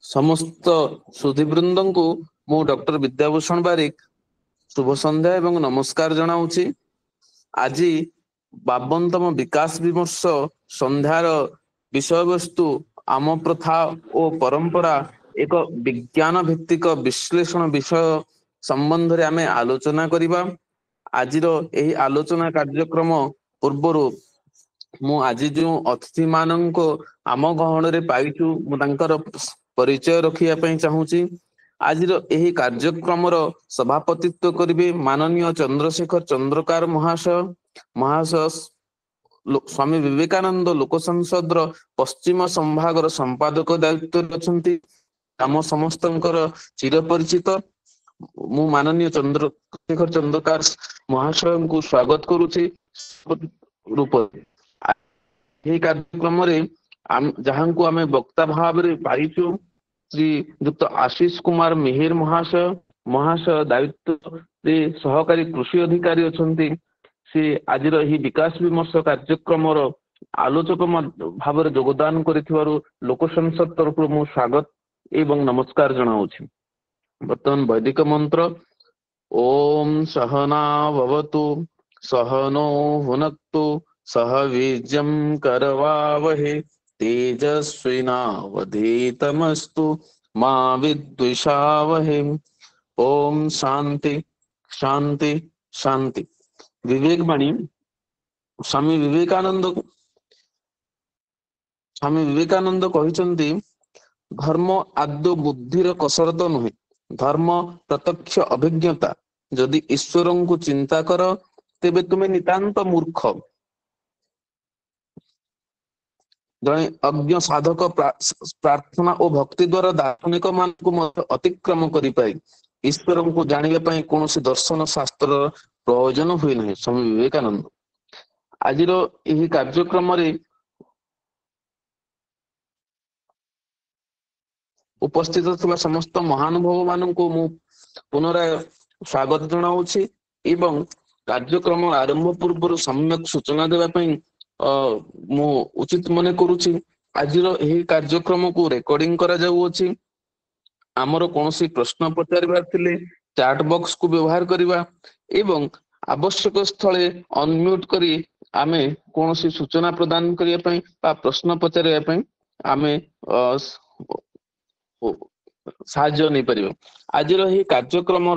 समस्त सुधीवृंद को मु डॉक्टर विद्याभूषण बारिक शुभ संध्या एवं नमस्कार जनाऊँची। आज 52तम विकास विमर्श संध्यार विषय वस्तु आम प्रथा और परंपरा एक विज्ञान भित्तिक विश्लेषण विषय संबंध रे आमे आलोचना करिबा। आजिर एही आलोचना कार्यक्रम पूर्वरु मु आज जो अतिथि मानक आम गहन रे पाइछु मु तांकर परिचय रखिया पई चाहूची। आजिर एही कार्यक्रम सभापतित्व करिवे माननीय चंद्रशेखर चंद्रकार महाशय। महाशय स्वामी विवेकानंद लोक संसद पश्चिम संभाग संपादक दायित्व अच्छी। आम समस्तंकर चिर परिचित मु माननीय चंद्रशेखर चंद्रकार महाशय को स्वागत करुछि रूप कार्यक्रम जहां को आम वक्ता भाव रे पाइछु श्री युक्त आशीष कुमार मिहिर महाशय। महाशय दायित्व सहकारी कृषि अधिकारी अच्छी। से आज विकास विमर्श कार्यक्रम आलोचक भाव योगदान करिथिबारु लोक संसद तरफ मु स्वागत एवं नमस्कार जनाऊछि। वर्तमान वैदिक मंत्र ओम सहना भवतु सहनो भुनक्तु सह वीर्यं करवावहे तेजस्विनावधीतमस्तु मा विद्विषावहे। ओम शांति शांति शांति। विवेकवाणी स्वामी विवेकानंद कहते धर्म आदौ बुद्धिर कसरत नुहे, धर्म प्रत्यक्ष अभिज्ञता। जदि ईश्वर को चिंता कर तेबे तुम्हें नितांत मूर्ख। जड़े अज्ञ साधक प्रार्थना और भक्ति द्वारा दार्शनिक मान को अतिक्रम करि पाए। ईश्वर को जानिबा पई कोनोसी दर्शन शास्त्र प्रयोजन हुए नहीं। स्वामी विवेकानंद आज यही कार्यक्रम उपस्थित थिबा समस्त महानुभाव मान को मु पुनराय स्वागत जनाऊछि एवं कार्यक्रम आरंभ पूर्व सम्यक सूचना देबा पई मु उचित मने करूछि। आज यही कार्यक्रम को रेकर्डिंग करा जाउछि। आमर कोनोसी प्रश्न पचारिबार थिले चैट बॉक्स को व्यवहार करिबा एवं आवश्यक स्थले अनम्यूट करी आमे कोनोसी सूचना प्रदान करिया पई बा प्रश्न पचारिया पई आमे साहाय्य नहीं परिबा। आज यही कार्यक्रम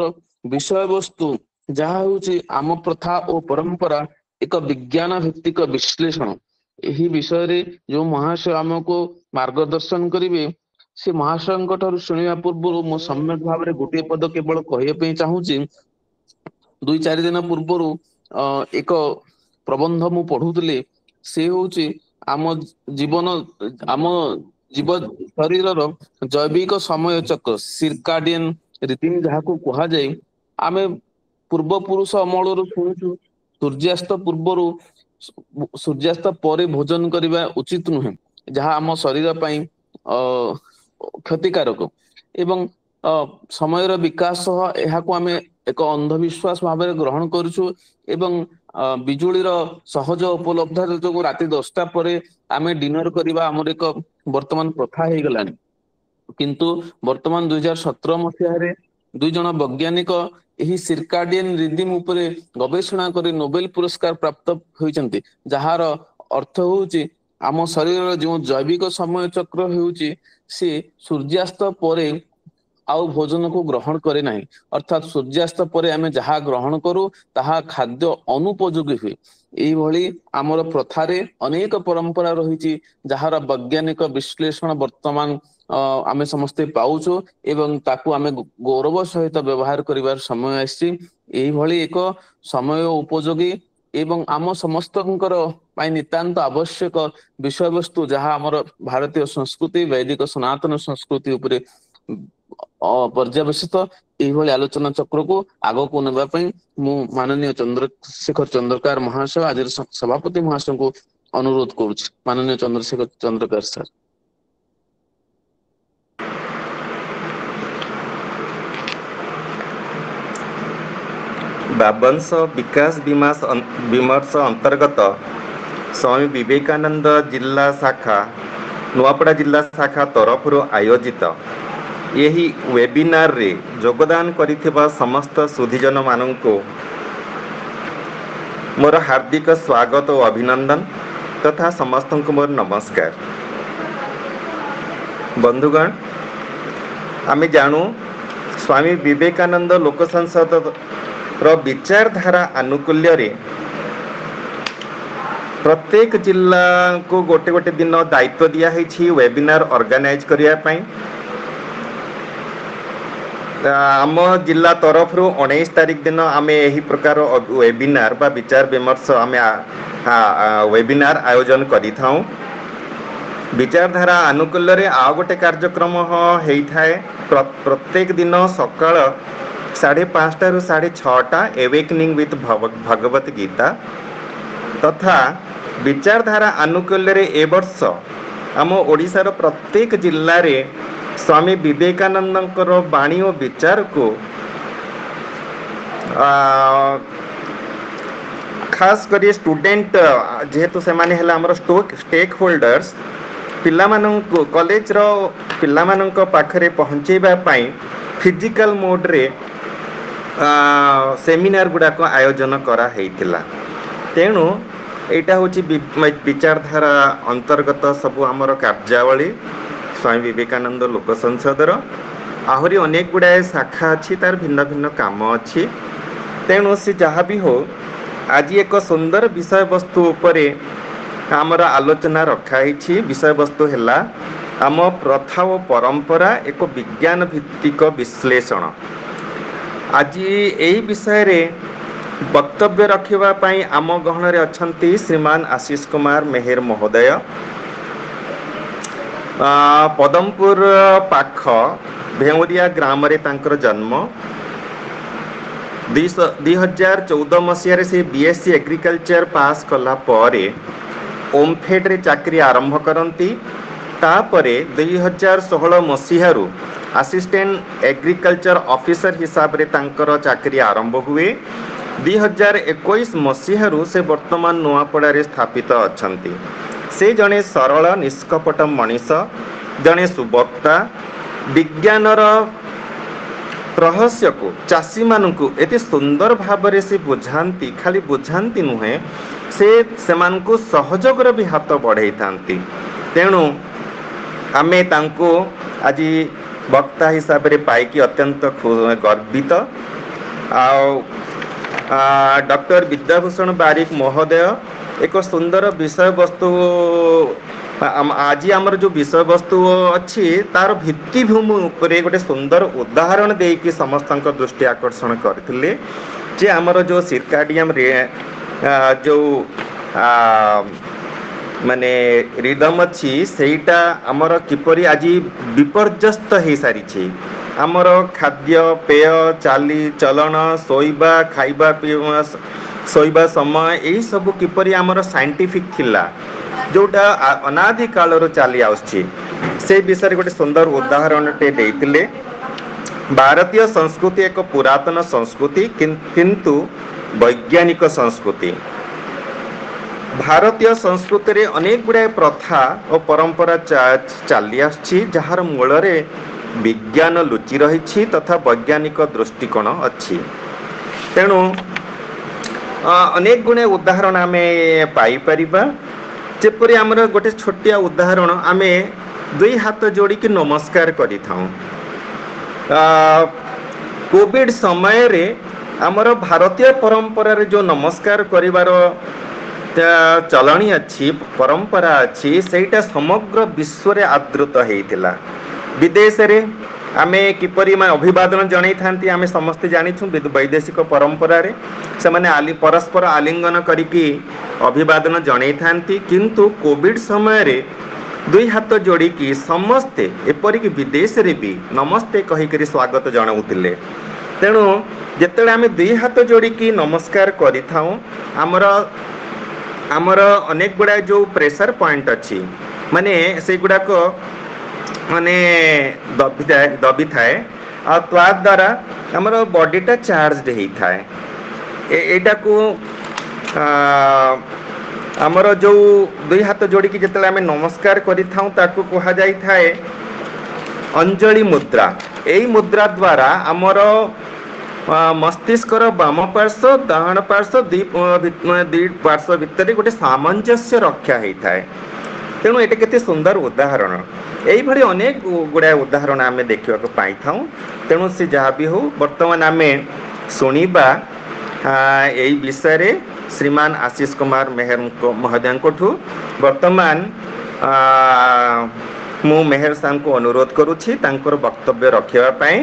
विषय वस्तु जहा होची आम प्रथा और परंपरा एक विज्ञान भित्तिक विश्लेषण। यही विषय रे जो महाशय आमको मार्गदर्शन करिवे से महाशयଙ୍କ ठाରୁ ଶୁଣିବା ପୂର୍ବରୁ ମୁଁ ସମ୍ୟକ ଭାବରେ ଗୋଟିଏ ପଦ କେବଳ କହିବା ପାଇଁ ଚାହୁଁଛି। 2-4 दिन ପୂର୍ବରୁ ଏକ ପ୍ରବନ୍ଧ ମୁଁ ପଢୁଥିଲି। ସେ ହେଉଛି ଆମ ଜୀବନ ଆମ जीव शरीर जैविक समय चक्र सिरकाडियन रिथिम जहाको कहा जाए। आमे पूर्व पुरुष अमलरू शुणुचु सूर्यास्त पूर्वरु सूर्यास्त परे भोजन करबा उचित नुहे, जहा आम शरीर पई क्षतिकारक एवं समयर विकास एहाको आमे एक अंधविश्वास भाव ग्रहण करूछु एवं बिजुलीर सहज उपलब्धता जो राति 10टा परे आमे डिनर करबा हमर एक वर्तमान प्रथा हे गलानी। किंतु वर्तमान 2017 मसीह रे 2 जन वैज्ञानिक एही सिरकाडियन रिदिम उपरे गवेषणा करी नोबेल पुरस्कार प्राप्त होइचंती, जहार अर्थ होउची आम शरीर जो जैविक समय चक्र होउची से सूर्यास्त परे आउ भोजन को ग्रहण करे नहीं। अर्थात सूर्यास्त परे आमे जहा ग्रहण करू ताहा खाद्य अनुपयोगी हुए। एही भली आमर प्रथारे अनेक परंपरा रही जहार वैज्ञानिक विश्लेषण वर्तमान आमे समस्ते पाउछु एवं ताकू आमे गौरव सहित व्यवहार करिवार समय आसी। एही भली एक समय उपयोगी एवं आम समस्तंकर पाई नितांत आवश्यक विषय वस्तु जहा आमर भारतीय संस्कृति वैदिक सनातन संस्कृति उपरे पर्यवेसित यही आलोचना चक्र को आग को नेबापी मु माननीय चंद्रशेखर चंद्रकार महाशय आज सभापति महाशय को अनुरोध करुछि। माननीय चंद्रशेखर चंद्रकार सर। बाबंश विकास विमर्श अंतर्गत स्वामी विवेकानंद जिला शाखा नुआपड़ा जिला शाखा तरफ आयोजित यही वेबिनार रे योगदान करिथिबा समस्त सुधीजन माननको मोर हार्दिक स्वागत और अभिनंदन तथा समस्त को मोर नमस्कार। बंधुगण, आमे जानू स्वामी विवेकानंद लोक संसद रो विचारधारा आनुकूल्य रे प्रत्येक जिला को गोटे गोटे दिन दायित्व दिया है वेबिनार ऑर्गेनाइज करिया पई। आम जिला तरफ 19 तारिख दिन आमे यही प्रकार वेबिनार बा विचार विमर्श आमे वेबिनार आयोजन करि थाउ। विचारधारा आनुकूल्य रे आ गोटे कार्यक्रम हेई थाए प्रत्येक दिन सकाळ 5:30 रु 6:30 एवेकनिंग विथ भगवत गीता तथा विचारधारा आनुकूल्य रे ए वर्ष आम ओडिशार प्रत्येक जिल्ला रे स्वामी विवेकानंदकर वाणी और विचार को खास करी स्टूडेंट जेहेतु से माने हला हमर स्टेक होल्डर्स पिला माननको कॉलेज रो पिला माननको पाखरे पहुंचेबा पई फिजिकल मोड रे सेमिनार गुडा को आयोजन करा हेतिला। तेणु एटा होची विचारधारा अंतर्गत सबु हमर कार्यावली स्वामी विवेकानंद लोक संसदर आहरी अनेक गुड़ाए शाखा अच्छी तार भिन्न भिन्न काम अच्छी। तेणु से जहाँ भी हो आज एक सुंदर विषय वस्तु उपरे आमर आलोचना रखाई। विषय वस्तु है आम प्रथा और परंपरा एक विज्ञान भित्तिक विश्लेषण। आज यही विषय रे वक्तव्य रखिबा पई आम गहन रे अछंती श्रीमान आशीष कुमार मेहर महोदय। पदमपुर पाख भेउरिया ग्राम रे तांकर जन्म। 2014 मसीह से बीएससी एग्रीकल्चर पास कला परे ओमफेड रे चाकरी आरंभ करती। तापरे 2016 मसीह असिस्टेंट एग्रीकल्चर ऑफिसर हिसाब रे तांकर चाकरी आरंभ हुए। 2021 मसीह से वर्तमान नुआपड़ा रे स्थापित अछंती। से जने सरल निष्कपट मनीष, जने सुवक्ता, विज्ञानर रहस्य को चाषी मानू एते सुंदर भाव से बुझाती। खाली बुझाती नुहे से मानकु सहयोगर भी हाथ बढ़ाई थांती। तेणु आमे तांको आज वक्ता हिसाब रे पाइकी अत्यंत गर्वित। डॉक्टर विद्याभूषण बारिक महोदय एक सुंदर विषय वस्तु आज आमर जो विषय वस्तु अच्छी तार भित्तिभूमि उपरे गोटे सुंदर उदाहरण देकी समस्त दृष्टि आकर्षण करथिले जे आमर जो सिरकाडियम रे जो माने रिदम अच्छी सेटा आमर किपरि आज विपर्यस्त हो सारी। आमर खाद्य पेय चाली चलन सोइबा खाइबा पीवा सोइबा समय यही सब किपरि आमर साइंटिफिक थिला जोटा अनादि काल चली आउछि से विषय गोटे सुंदर उदाहरण टे देइतिले। भारतीय संस्कृति एक पुरातन संस्कृति किंतु वैज्ञानिक संस्कृति। भारतीय संस्कृति रे अनेक गुड़ाए प्रथा और परंपरा चली आछि जहार मूल रे विज्ञान लुचि रही तथा वैज्ञानिक दृष्टिकोण अच्छी। तेणु अनेक गुणे उदाहरण आमे पाई परिबा। जेपरि आमर गोटे छोटिया उदाहरण आमे दुई हाथ जोड़ी की नमस्कार करि थाउ। कोविड समय रे आमर भारतीय परंपरा रे जो नमस्कार करिवार चलनी अच्छी परंपरा अच्छी सेटा समग्र विश्व रे आदृत हेइतिला। विदेश रे आमे किपरि अभिवादन जणाई थांती आमे समस्त जानिछु। वैदेशिक परंपरा रे से माने परस्पर आलिंगन करिकी अभिवादन जणाई थांती किंतु कोविड समय रे दुई हाथ जोड़ी की समस्ते एपरिक विदेश रे भी नमस्ते कहि करी स्वागत जणाउतिले। तेणु जेतेले आमे दुई हाथ जोड़ी की नमस्कार करि थाउ आमर अनेक गुड़ा जो प्रेशर पॉइंट अच्छी माने से गुड़ा को माने दबी थाए आ द्वारा आमर बॉडीटा चार्ज होता है। एटा को ଆମର जो दुई हाथ जोड़िकी जिते आम नमस्कार कहुए अंजलि मुद्रा। यही मुद्रा द्वारा आमर मस्तिष्कर बाम पार्श्व डाहाण पार्श्व दी पार्श्व भितर गोटे सामंजस्य रक्षा होता है। तेणु ये केते सुंदर उदाहरण यही अनेक गुड़ाए उदाहरण आम देखा पाई था। तेणु से जहाँ भी हो बर्तमान आम शुणा यही विषय श्रीमान आशीष कुमार मेहर महोदय बर्तमान मु मेहर साहब को अनुरोध करुछि तांकर वक्तव्य रखापी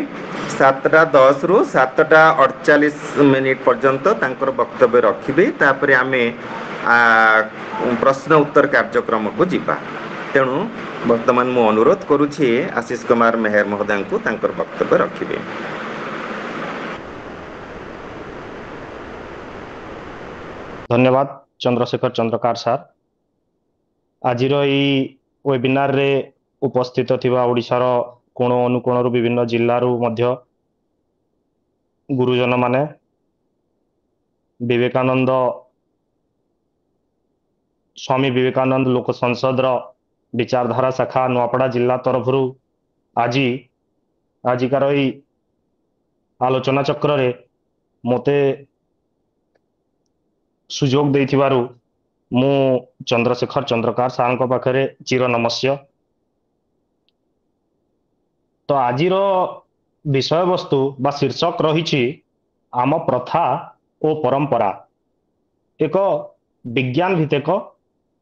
7:10 रु 7:48 पर्यंत तांकर वक्तव्य रखिबे। तापर आमे प्रश्न उत्तर कार्यक्रम को जीवा। तेणु वर्तमान मु अनुरोध करुछि आशीष कुमार मेहर महोदय को तांकर वक्तव्य रखिबे। धन्यवाद चंद्रशेखर चंद्रकार सार। आज वेबिनार रे उपस्थित थिबा ओडिशार कोण अनुकोण विभिन्न जिल्लारू मध्य गुरुजन माने विवेकानंद स्वामी विवेकानंद लोक संसद विचारधारा शाखा नुआपड़ा जिला तरफ आजिकार आलोचना चक्र रे मोते सुजोग देथिबारु मु चंद्रशेखर चंद्रकार सार पाखे चिर नमस्य। तो आजिर विषय वस्तु बा शीर्षक रही आम प्रथा और परंपरा एक विज्ञान भित्तिक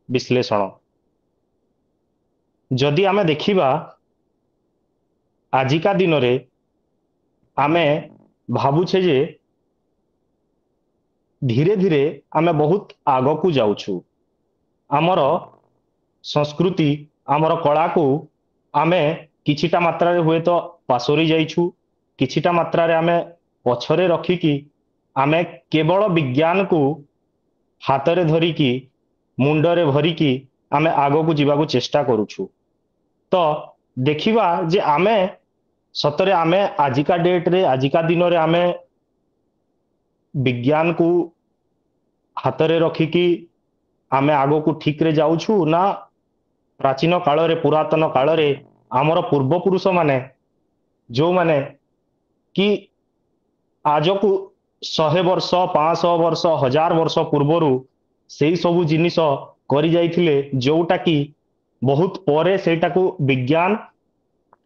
विश्लेषण। जदि आमे देखिबा आजिका दिन रे आमे भाबुछे जे धीरे धीरे आमे बहुत आग को जाउछु। आमर संस्कृति आमर कला को आमे किछिटा मात्रा रे हुए तो पासोरी जाइछु, किछिटा मात्रा रे आमे पछरे रखिकी आमे केवल विज्ञान को हाथ रे धरिकी मुंडरे भरिकी आमे आगो को जीवा चेष्टा करुछु। तो देखिबा जे आमे सतरे आमे आजिका डेट रे आजिका दिन रे आमे विज्ञान को हाथ रे रखिकी आमे आगो को ठीक रे जाउछु ना प्राचीन काल रे पुरातन काल रे आमर पूर्वपुरुष माने जो माने कि आज को 100 वर्ष 500 वर्ष 1000 वर्ष पूर्वरु सेई सबु जिनिस करि जाइथिले जोटा कि बहुत परे सेटा को विज्ञान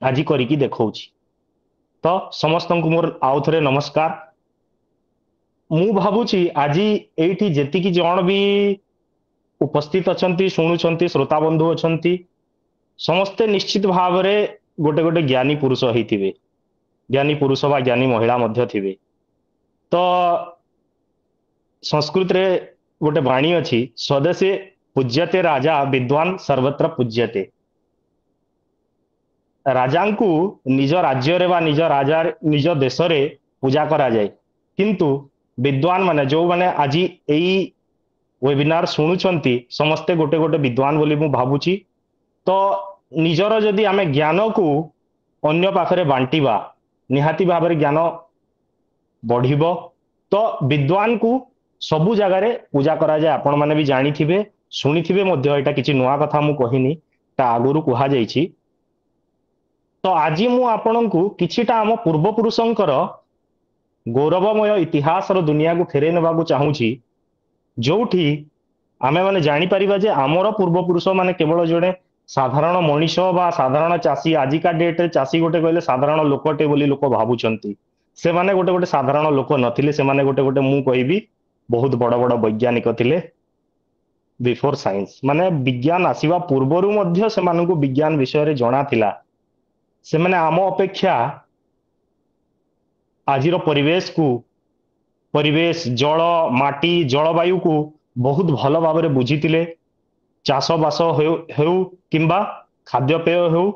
आजि करिकी देखौछि। तो समस्त को मोर आउ थरे नमस्कार। मु भाबुछि आजि एठी जेतिकी जण भी उपस्थित अछंती शुणुछंती श्रोता बंधु अछंती समस्ते निश्चित भाव रे गोटे गोटे ज्ञानी पुरुष होइथिबे, ज्ञानी पुरुष बा ज्ञानी महिला मध्य थिबे। तो संस्कृत रे गोटे वाणी अछि स्वदेशे पूज्यते राजा विद्वान सर्वत्र पूज्यते। राजा को निज राज्य रे बा निज राजा निज देश रे पूजा करा जाए, किंतु विद्वान माने जो माने आजि एई वेबिनार शुणुछंती समस्ते गोटे गोटे विद्वान बोली मु भाबुछि। तो निजर जदि आमे ज्ञान को अन्य पाखरे बांटिबा निहाती भाव रे ज्ञान बढ़िबो। तो विद्वान को सबु जगह रे पूजा करा जाए। आपण माने भी जानी थिबे सुनी थिबे मध्य एटा किछि नुआ कथा मु कहिनी ता आगुरु कुहा जाइछि। तो आज मु आपणको किछिटा आम पूर्वपुरुषंकर गौरवमय इतिहास रो दुनिया को फेरे नेबा को चाहूछि, जोठी आमे माने जानी परिबा जे आमर पूर्वपुरुष माने केवल जड़े साधारण मनीष बा साधारण चाषी। आजिका डेट रे चाषी गोटे कहले साधारण लोकटे बोली लोक भाबुचंती, से माने गोटे गोटे साधारण लोक नथिले, से माने गोटे गोटे मु कहिबी बहुत बड़ बड़ वैज्ञानिक थिले बिफोर साइंस। माने विज्ञान आसीबा पूर्वरु मध्य से मानकु विज्ञान विषय रे जणा थिला। से माने आम अपेक्षा आजिर परिवेश को परिवेश जल माटी जलवायु को बहुत भल भाव में बुझीतिले। चाष बास हेउ किंबा खाद्यपेय हेउ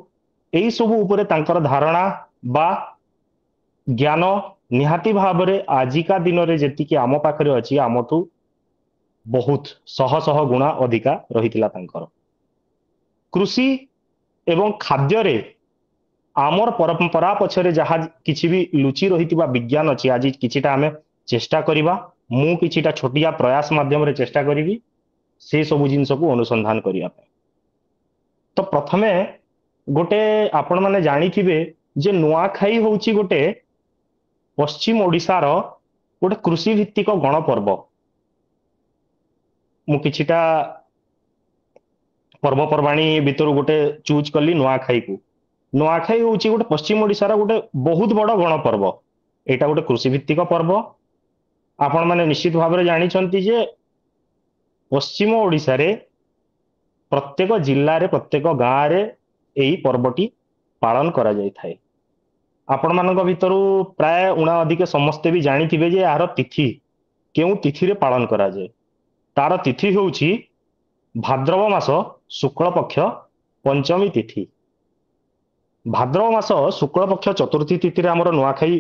एई सबु उपरे तांकर धारणा बा ज्ञान निहाती भाव में आजिका दिन रे जेतिकी आम पाखरे अछि आमठू बहुत शह शह गुणा अधिका रहितिला तांकर। कृषि एवं खाद्य रे आमर परंपरा पछरे जहा किछि भी लुचि रहितिबा विज्ञान अछि आज किछिटा आमे चेष्टा करिबा। मु किछिटा छोटिया प्रयास माध्यम रे चेष्टा करिबी। ସେ ସବୁ ଜିନିଷକୁ ଅନୁସନ୍ଧାନ କରିବା ପାଇଁ। ତ ପ୍ରଥମେ ଗୋଟେ ଆପଣ ମାନେ ଜାଣିଥିବେ ଯେ ନୂଆଖାଇ ହଉଛି ଗୋଟେ ପଶ୍ଚିମ ଓଡ଼ିଶାର ଗୋଟେ କୃଷି ଭିତ୍ତିକ ଗଣପର୍ବ। ମୁଁ କିଛିଟା ପର୍ବପର୍ବାଣୀ ଭିତରୁ ଗୋଟେ ଚୁଜ୍ କଲି ନୂଆଖାଇକୁ। ନୂଆଖାଇ ହଉଛି ଗୋଟେ ପଶ୍ଚିମ ଓଡ଼ିଶାର ଗୋଟେ ବହୁତ ବଡ଼ ଗଣପର୍ବ। ଏଇଟା ଗୋଟେ କୃଷି ଭିତ୍ତିକ ପର୍ବ। ଆପଣମାନେ ନିଶ୍ଚିତ ଭାବରେ ଜାଣିଛନ୍ତି ଯେ ପଶ୍ଚିମ ଓଡ଼ିଶାରେ ପ୍ରତ୍ୟେକ ଜିଲ୍ଲାରେ ପ୍ରତ୍ୟେକ ଗାଁରେ ଏହି ପର୍ବଟି ପାଳନ କରାଯାଇଥାଏ। ଆପଣମାନଙ୍କ ଭିତରୁ ପ୍ରାୟ ଉଣା ଅଧିକ ସମସ୍ତେ ବି ଜାଣିଥିବେ ଯେ ଏହାର ତିଥି କେଉଁ ତିଥିରେ ପାଳନ କରାଯାଏ। ତାର ତିଥି ହେଉଛି ଭାଦ୍ରବ ମାସ ଶୁକ୍ଳପକ୍ଷ ପଞ୍ଚମୀ ତିଥି। ଭାଦ୍ରବ ମାସ ଶୁକ୍ଳପକ୍ଷ ଚତୁର୍ଥୀ ତିଥିରେ ଆମର ନୂଆଖାଇ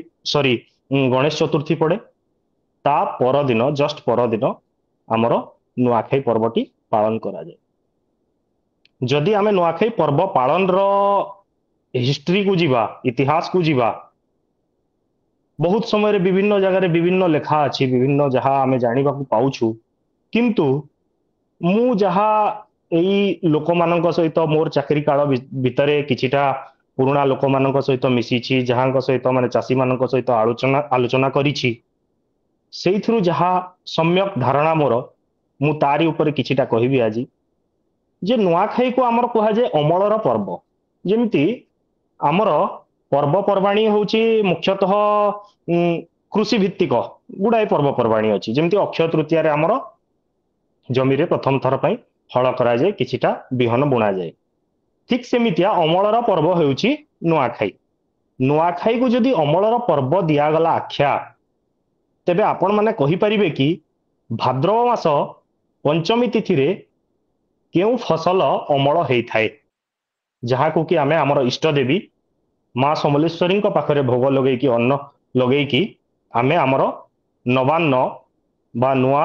ଗଣେଶ ଚତୁର୍ଥୀ ପଡ଼େ। ତା ପରଦିନ ଜଷ୍ଟ ପରଦିନ ଆମର ନୂଆଖାଇ ପର୍ବଟି ପାଳନ କରାଯାଏ। ଯଦି ଆମେ ନୂଆଖାଇ ପର୍ବ ପାଳନର ହିଷ୍ଟ୍ରିକୁ ଯିବା, ଇତିହାସକୁ ଯିବା, ବହୁତ ସମୟରେ ବିଭିନ୍ନ ଜାଗାରେ ବିଭିନ୍ନ ଲେଖା ଅଛି, ବିଭିନ୍ନ ଯାହା ଆମେ ଜାଣିବାକୁ ପାଉଛୁ। କିନ୍ତୁ ମୁଁ ଯାହା ଏଇ ଲୋକମାନଙ୍କ ସହିତ ମୋର ଚାକିରି କାଳ ଭିତରେ କିଛିଟା ପୁରୁଣା ଲୋକମାନଙ୍କ ସହିତ ମିଶିଛି, ଯାହାଙ୍କ ସହିତ ମାନେ ଚାଷୀମାନଙ୍କ ସହିତ ଆଲୋଚନା କରିଛି, ସେଇଥିରୁ ଯାହା ସମ୍ୟକ ଧାରଣା ମୋର, ମୁଁ ତାରି ଉପରେ କିଛିଟା କହିବି ଆଜି। ଯେ ନୂଆଖାଇକୁ ଆମର କୁହାଯାଏ ଅମଳର ପର୍ବ। ଯେମିତି ଆମର ପର୍ବପର୍ବାଣୀ ହେଉଛି ମୁଖ୍ୟତଃ କୃଷି ଭିତ୍ତିକ ଗୁଡ଼ାଏ ପର୍ବପର୍ବାଣୀ ଅଛି। ଯେମିତି ଅକ୍ଷୟ ତୃତୀୟାରେ ଆମର ଜମିରେ ପ୍ରଥମ ଥର ପାଇଁ ହଳ କରାଯାଏ, କିଛିଟା ବିହନ ବୁଣାଯାଏ। ଠିକ୍ ସେମିତିଆ ଅମଳର ପର୍ବ ହେଉଛି ନୂଆଖାଇ। ନୂଆଖାଇକୁ ଯଦି ଅମଳର ପର୍ବ ଦିଆଗଲା ଆଖ୍ୟା, ତେବେ ଆପଣମାନେ କହିପାରିବେ କି ଭାଦ୍ରବ ମାସ ପଞ୍ଚମୀ ତିଥିରେ କେଉଁ ଫସଲ ଅମଳ ହେଇଥାଏ, ଯାହାକୁ କି ଆମେ ଆମର ଇଷ୍ଟ ଦେବୀ ମା ସମଲେଶ୍ୱରୀଙ୍କ ପାଖରେ ଭୋଗ ଲଗେଇକି ଅନ୍ନ ଲଗେଇକି ଆମେ ଆମର ନବାନ୍ନ ବା ନୂଆ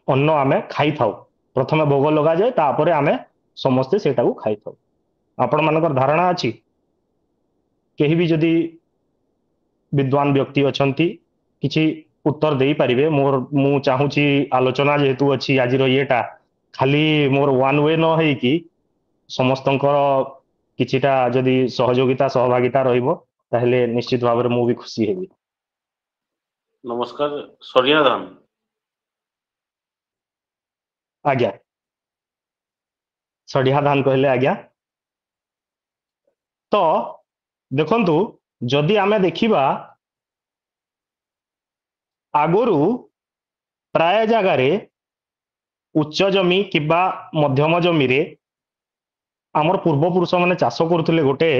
ଅନ୍ନ ଆମେ ଖାଇଥାଉ। ପ୍ରଥମେ ଭୋଗ ଲଗାଯାଏ, ତାପରେ ଆମେ ସମସ୍ତେ ସେଇଟାକୁ ଖାଇଥାଉ। ଆପଣମାନଙ୍କର ଧାରଣା ଅଛି? କେହି ବି ଯଦି ବିଦ୍ୱାନ ବ୍ୟକ୍ତି ଅଛନ୍ତି କିଛି ଉତ୍ତର ଦେଇପାରିବେ। ମୁଁ ଚାହୁଁଛି ଆଲୋଚନା ଯେହେତୁ ଅଛି ଆଜିର ଇଏଟା, ଖାଲି ମୋର ୱାନ୍ ୱେ ନ ହେଇକି ସମସ୍ତଙ୍କର କିଛିଟା ଯଦି ସହଯୋଗିତା ସହଭାଗିତା ରହିବ, ତାହେଲେ ନିଶ୍ଚିତ ଭାବରେ ମୁଁ ବି ଖୁସି ହେବି। ନମସ୍କାର, ସରିଆ ଧାନ। ଆଜ୍ଞା, ସଢିଆ ଧାନ କହିଲେ ଆଜ୍ଞା। ତ ଦେଖନ୍ତୁ, ଯଦି ଆମେ ଦେଖିବା ଆଗରୁ ପ୍ରାୟ ଜାଗାରେ ଉଚ୍ଚ ଜମି କିମ୍ବା ମଧ୍ୟମ ଜମିରେ ଆମର ପୂର୍ବପୁରୁଷ ମାନେ ଚାଷ କରୁଥିଲେ ଗୋଟେ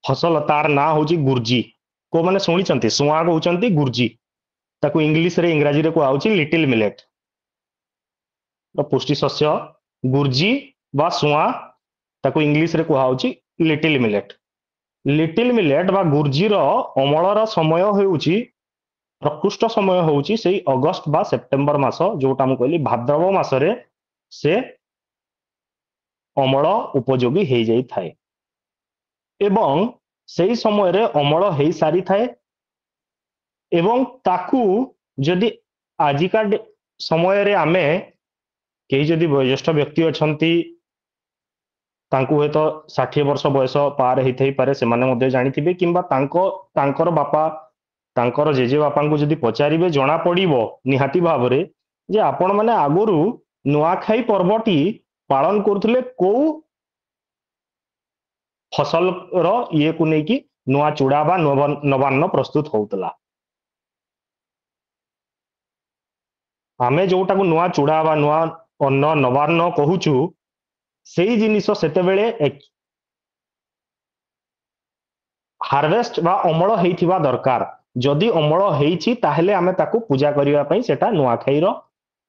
ଫସଲ, ତାର ନାଁ ହଉଛି ଗୁର୍ଜି। କୋଉମାନେ ଶୁଣିଛନ୍ତି? ସୁଆଁ କହୁଛନ୍ତି ଗୁର୍ଜି, ତାକୁ ଇଂରାଜୀରେ କୁହାଯାଉଛି ଲିଟିଲ ମିଲେଟ। ପୁଷ୍ଟି ଶସ୍ୟ ଗୁର୍ଜି ବା ସୁଆଁ, ତାକୁ ଇଂଲିଶରେ କୁହାଯାଉଛି ଲିଟିଲ ମିଲେଟ। ଲିଟିଲ ମିଲେଟ ବା ଗୁର୍ଜିର ଅମଳର ସମୟ ହେଉଛି, ପ୍ରକୃଷ୍ଟ ସମୟ ହେଉଛି ସେଇ ଅଗଷ୍ଟ ବା ସେପ୍ଟେମ୍ବର ମାସ, ଯୋଉଟା ମୁଁ କହିଲି ଭାଦ୍ରବ ମାସରେ ସେ ଅମଳ ଉପଯୋଗୀ ହେଇଯାଇଥାଏ। ଏବଂ ସେଇ ସମୟରେ ଅମଳ ହେଇସାରିଥାଏ। ଏବଂ ତାକୁ ଯଦି ଆଜିକା ସମୟରେ ଆମେ, କେହି ଯଦି ବୟୋଜ୍ୟେଷ୍ଠ ବ୍ୟକ୍ତି ଅଛନ୍ତି, ତାଙ୍କୁ ହୁଏତ 60 ବର୍ଷ ବୟସ ପାର ହେଇଥାଇପାରେ, ସେମାନେ ମଧ୍ୟ ଜାଣିଥିବେ, କିମ୍ବା ତାଙ୍କର ବାପା, ତାଙ୍କର ଜେଜେ ବାପାଙ୍କୁ ଯଦି ପଚାରିବେ, ଜଣା ପଡିବ ନିହାତି ଭାବରେ ଯେ ଆପଣମାନେ ଆଗରୁ ନୂଆଖାଇ ପର୍ବଟି ପାଳନ କରୁଥିଲେ କୋଉ ଫସଲର ଇଏକୁ ନେଇକି, ନୂଆ ଚୁଡା ବା ନବାନ୍ନ ପ୍ରସ୍ତୁତ ହଉଥିଲା। ଆମେ ଯୋଉଟାକୁ ନୂଆ ଚୁଡା ବା ନୂଆ ଅନ୍ନ ନବାନ୍ନ କହୁଛୁ, ସେଇ ଜିନିଷ ସେତେବେଳେ ହାର୍ଭେଷ୍ଟ ବା ଅମଳ ହେଇଥିବା ଦରକାର। ଯଦି ଅମଳ ହେଇଛି, ତାହେଲେ ଆମେ ତାକୁ ପୂଜା କରିବା ପାଇଁ ସେଟା ନୂଆଖାଇର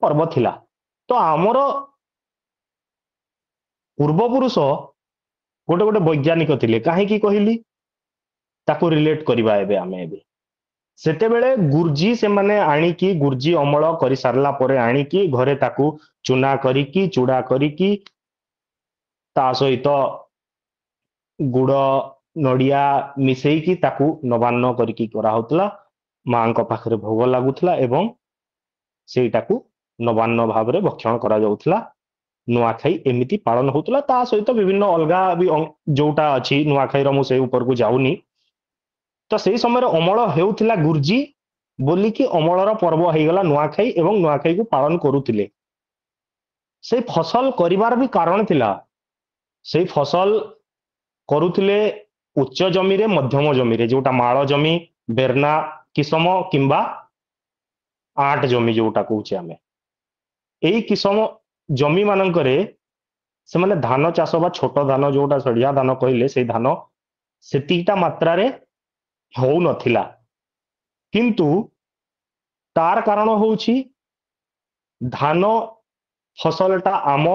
ପର୍ବ ଥିଲା। ତ ଆମର ପୂର୍ବପୁରୁଷ ଗୋଟେ ଗୋଟେ ବୈଜ୍ଞାନିକ ଥିଲେ। କାହିଁକି କହିଲି? ତାକୁ ରିଲେଟ କରିବା ଆମେ ଏବେ। ସେତେବେଳେ ଗୁର୍ଜି ସେମାନେ ଆଣିକି, ଗୁର୍ଜି ଅମଳ କରିସାରିଲା ପରେ ଆଣିକି ଘରେ ତାକୁ ଚୁନା କରିକି, ଚୁଡା କରିକି, ତା ସହିତ ଗୁଡ ନଡିଆ ମିଶେଇକି ତାକୁ ନବାନ୍ନ କରିକି କରାହଉଥିଲା। ମାଙ୍କ ପାଖରେ ଭୋଗ ଲାଗୁଥିଲା ଏବଂ ସେଇଟାକୁ ନବାନ୍ନ ଭାବରେ ଭକ୍ଷଣ କରାଯାଉଥିଲା। ନୂଆଖାଇ ଏମିତି ପାଳନ ହଉଥିଲା। ତା ସହିତ ବିଭିନ୍ନ ଅଲଗା ବି ଯୋଉଟା ଅଛି ନୂଆଖାଇର, ମୁଁ ସେଇ ଉପରକୁ ଯାଉନି। ତ ସେଇ ସମୟରେ ଅମଳ ହେଉଥିଲା ଗୁର୍ଜି ବୋଲିକି ଅମଳର ପର୍ବ ହେଇଗଲା ନୂଆଖାଇ ଏବଂ ନୂଆଖାଇକୁ ପାଳନ କରୁଥିଲେ। ସେଇ ଫସଲ କରିବାର ବି କାରଣ ଥିଲା। ସେଇ ଫସଲ କରୁଥିଲେ ଉଚ୍ଚ ଜମିରେ, ମଧ୍ୟମ ଜମିରେ, ଯୋଉଟା ମାଳ ଜମି, ବେର୍ନା କିସମ କିମ୍ବା ଆଟ ଜମି ଯୋଉଟା କହୁଛେ ଆମେ। ଏଇ କିସମ ଜମି ମାନଙ୍କରେ ସେମାନେ ଧାନ ଚାଷ ବା ଛୋଟ ଧାନ ଯୋଉଟା ସଢିଆ ଧାନ କହିଲେ, ସେଇ ଧାନ ସେତିକିଟା ମାତ୍ରାରେ ହଉନଥିଲା। କିନ୍ତୁ ତାର କାରଣ ହଉଛି ଧାନ ଫସଲଟା ଆମ